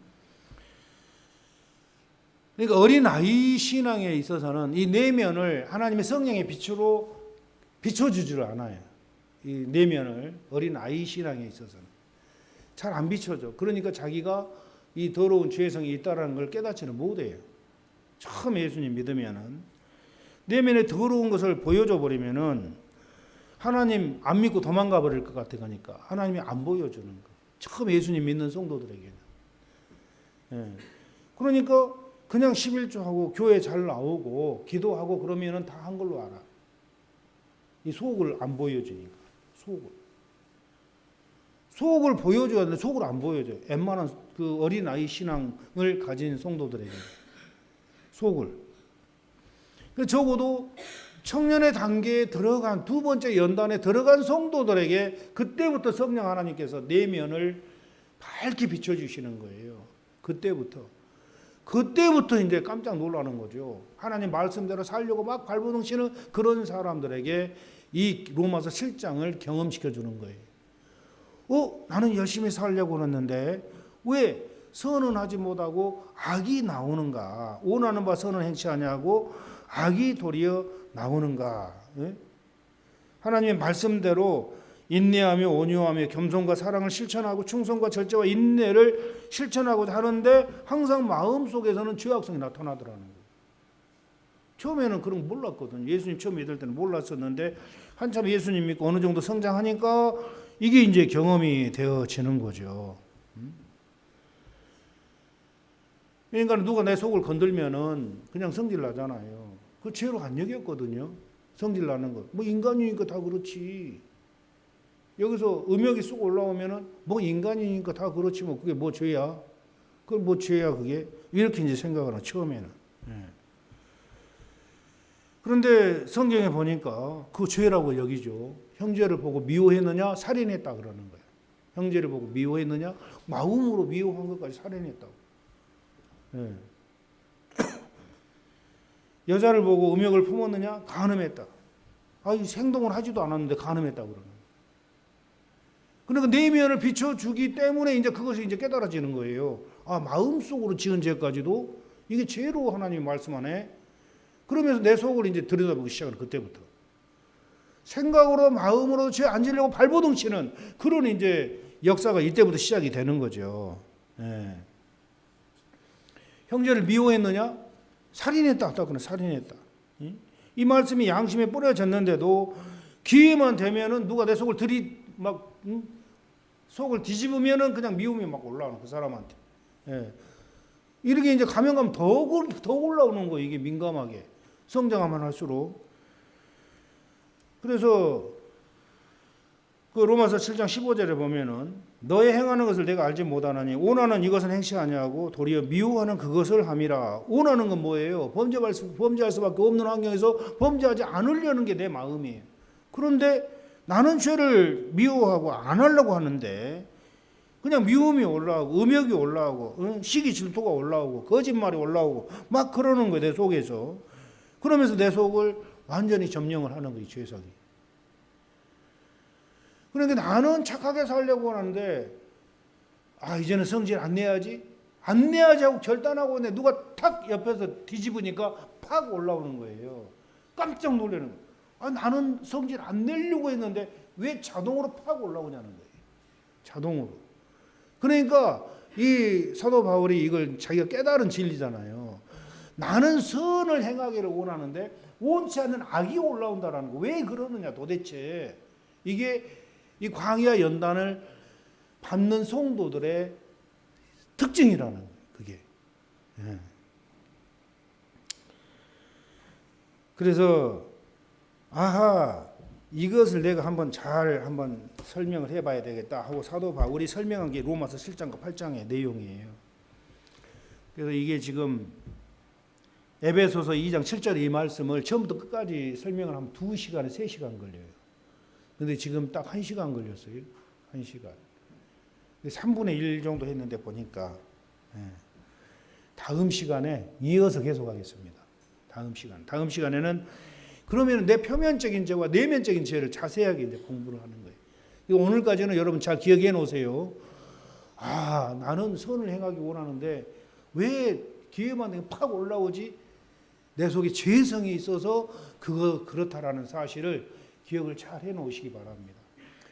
Speaker 1: 그러니까 어린아이 신앙에 있어서는 이 내면을 하나님의 성령의 빛으로 비춰주지를 않아요. 이 내면을 어린아이 신앙에 있어서는 잘 안 비춰져. 그러니까 자기가 이 더러운 죄성이 있다는 걸 깨닫지는 못해요. 처음 예수님 믿으면은 내면에 더러운 것을 보여줘 버리면은 하나님 안 믿고 도망가 버릴 것 같으니까 하나님이 안 보여주는 거. 처음 예수님 믿는 성도들에게는. 그러니까 그냥 11조하고 교회 잘 나오고 기도하고 그러면은 다 한 걸로 알아. 이 속을 안 보여주니까. 속을 보여줘야 되는데 속을 안 보여줘요. 웬만한 그 어린아이 신앙을 가진 성도들에게 속을. 적어도 청년의 단계에 들어간 두 번째 연단에 들어간 성도들에게 그때부터 성령 하나님께서 내면을 밝게 비춰주시는 거예요. 그때부터 이제 깜짝 놀라는 거죠. 하나님 말씀대로 살려고 막 발버둥 치는 그런 사람들에게 이 로마서 7장을 경험시켜 주는 거예요. 나는 열심히 살려고 했는데 왜 선은 하지 못하고 악이 나오는가? 원하는 바 선은 행치 아니하고 악이 도리어 나오는가? 하나님의 말씀대로 인내하며 온유하며 겸손과 사랑을 실천하고 충성과 절제와 인내를 실천하고자 하는데 항상 마음속에서는 죄악성이 나타나더라는 거예요. 처음에는 그런 거 몰랐거든요. 예수님 처음 믿을 때는 몰랐었는데 한참 예수님 믿고 어느 정도 성장하니까 이게 이제 경험이 되어지는 거죠. 그러니까 누가 내 속을 건들면은 그냥 성질 나잖아요. 그 죄로 안 여겼거든요. 성질 나는 거. 뭐 인간이니까 다 그렇지. 여기서 음욕이 쑥 올라오면은 뭐 인간이니까 다 그렇지 뭐 그게 뭐 죄야? 그건 뭐 죄야 그게? 이렇게 이제 생각을 하나 처음에는. 그런데 성경에 보니까 그 죄라고 여기죠. 형제를 보고 미워했느냐? 살인했다 그러는 거예요. 형제를 보고 미워했느냐? 마음으로 미워한 것까지 살인했다고. 여자를 보고 음욕을 품었느냐? 간음했다. 행동을 하지도 않았는데 간음했다고 그러는 거예요. 그러니까 내면을 비춰주기 때문에 이제 그것이 이제 깨달아지는 거예요. 마음속으로 지은 죄까지도 이게 죄로 하나님이 말씀하네. 그러면서 내 속을 이제 들여다보기 시작하는 그때부터. 생각으로 마음으로 죄 안 지려고 발버둥 치는 그런 이제 역사가 이때부터 시작이 되는 거죠. 형제를 미워했느냐? 살인했다. 살인했다. 이 말씀이 양심에 뿌려졌는데도 기회만 되면은 누가 내 속을 속을 뒤집으면은 그냥 미움이 막 올라오는 그 사람한테. 이렇게 이제 가면 더 올라오는 거예요. 이게 민감하게. 성장하면 할수록. 그래서 그 로마서 7장 15절에 보면은 너의 행하는 것을 내가 알지 못하나니 원하는 이것은 행치 아니하고 도리어 미워하는 그것을 함이라. 원하는 건 뭐예요? 범죄할 수밖에 없는 환경에서 범죄하지 않으려는 게 내 마음이에요. 그런데 나는 죄를 미워하고 안 하려고 하는데 그냥 미움이 올라오고 음욕이 올라오고 시기 질투가 올라오고 거짓말이 올라오고 막 그러는 거예요. 내 속에서. 그러면서 내 속을 완전히 점령을 하는 거예요. 죄성이. 그러니까 나는 착하게 살려고 하는데 이제는 성질 안 내야지. 안 내야지 하고 결단하고 있는데 누가 탁 옆에서 뒤집으니까 팍 올라오는 거예요. 깜짝 놀라는 거예요. 나는 성질 안 내려고 했는데 왜 자동으로 팍 올라오냐는 거예요. 자동으로. 그러니까 이 사도 바울이 이걸 자기가 깨달은 진리잖아요. 나는 선을 행하기를 원하는데 원치 않는 악이 올라온다라는 거. 왜 그러느냐 도대체. 이게 이 광야 연단을 받는 성도들의 특징이라는 거예요. 그게. 예. 그래서 이것을 내가 한번 설명을 해봐야 되겠다 하고 사도 바울이 설명한 게 로마서 7장과 8장의 내용이에요. 그래서 이게 지금 에베소서 2장 7절 이 말씀을 처음부터 끝까지 설명을 하면 2시간에 3시간 걸려요. 근데 지금 딱 1시간 걸렸어요. 1시간. 3분의 1 정도 했는데 보니까 다음 시간에 이어서 계속하겠습니다. 다음 시간에는 그러면 내 표면적인 죄와 내면적인 죄를 자세하게 이제 공부를 하는 거예요. 오늘까지는 여러분 잘 기억해 놓으세요. 나는 선을 행하기 원하는데 왜 기회만 되면 팍 올라오지? 내 속에 죄성이 있어서 그렇다라는 사실을 기억을 잘 해 놓으시기 바랍니다.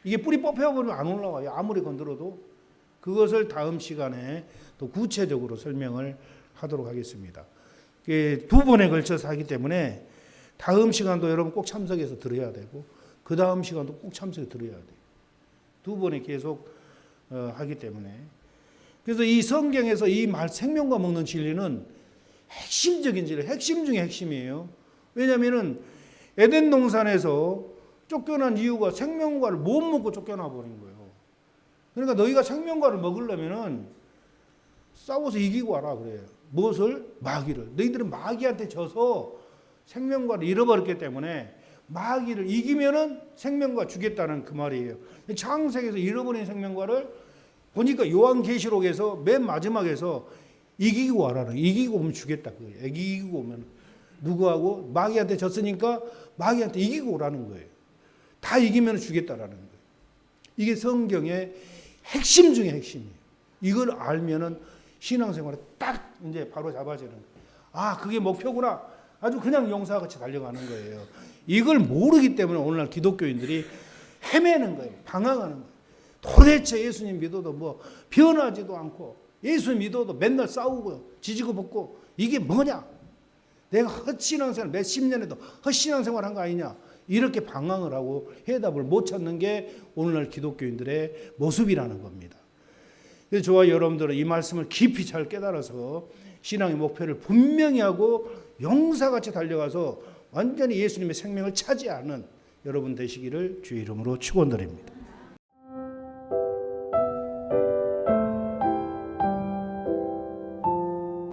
Speaker 1: 이게 뿌리 뽑혀버리면 안 올라와요. 아무리 건드려도. 그것을 다음 시간에 또 구체적으로 설명을 하도록 하겠습니다. 2번에 걸쳐서 하기 때문에 다음 시간도 여러분 꼭 참석해서 들어야 되고 그 다음 시간도 꼭 참석해서 들어야 돼요. 2번에 계속 하기 때문에. 그래서 이 성경에서 이 생명과 먹는 진리는 핵심적인 진리, 핵심 중에 핵심이에요. 왜냐하면 에덴 동산에서 쫓겨난 이유가 생명과를 못 먹고 쫓겨나 버린 거예요. 그러니까 너희가 생명과를 먹으려면은 싸워서 이기고 와라 그래요. 무엇을? 마귀를. 너희들은 마귀한테 져서 생명과를 잃어버렸기 때문에 마귀를 이기면은 생명과 주겠다는 그 말이에요. 창세기에서 잃어버린 생명과를 보니까 요한계시록에서 맨 마지막에서 이기고 와라. 이기고 오면 주겠다. 이기고 오면 누구하고? 마귀한테 졌으니까 마귀한테 이기고 오라는 거예요. 다 이기면 주겠다라는 거예요. 이게 성경의 핵심 중에 핵심이에요. 이걸 알면은 신앙생활에 딱 이제 바로 잡아지는 거예요. 그게 목표구나. 아주 그냥 용사같이 달려가는 거예요. 이걸 모르기 때문에 오늘날 기독교인들이 헤매는 거예요. 방황하는 거예요. 도대체 예수님 믿어도 뭐 변하지도 않고 예수 믿어도 맨날 싸우고 지지고 볶고 이게 뭐냐? 내가 헛신앙생활 몇십 년에도 헛신앙생활 한 거 아니냐? 이렇게 방황을 하고 해답을 못 찾는 게 오늘날 기독교인들의 모습이라는 겁니다. 그래서 저와 여러분들은 이 말씀을 깊이 잘 깨달아서 신앙의 목표를 분명히 하고 용사같이 달려가서 완전히 예수님의 생명을 차지하는 여러분 되시기를 주의 이름으로 축원드립니다.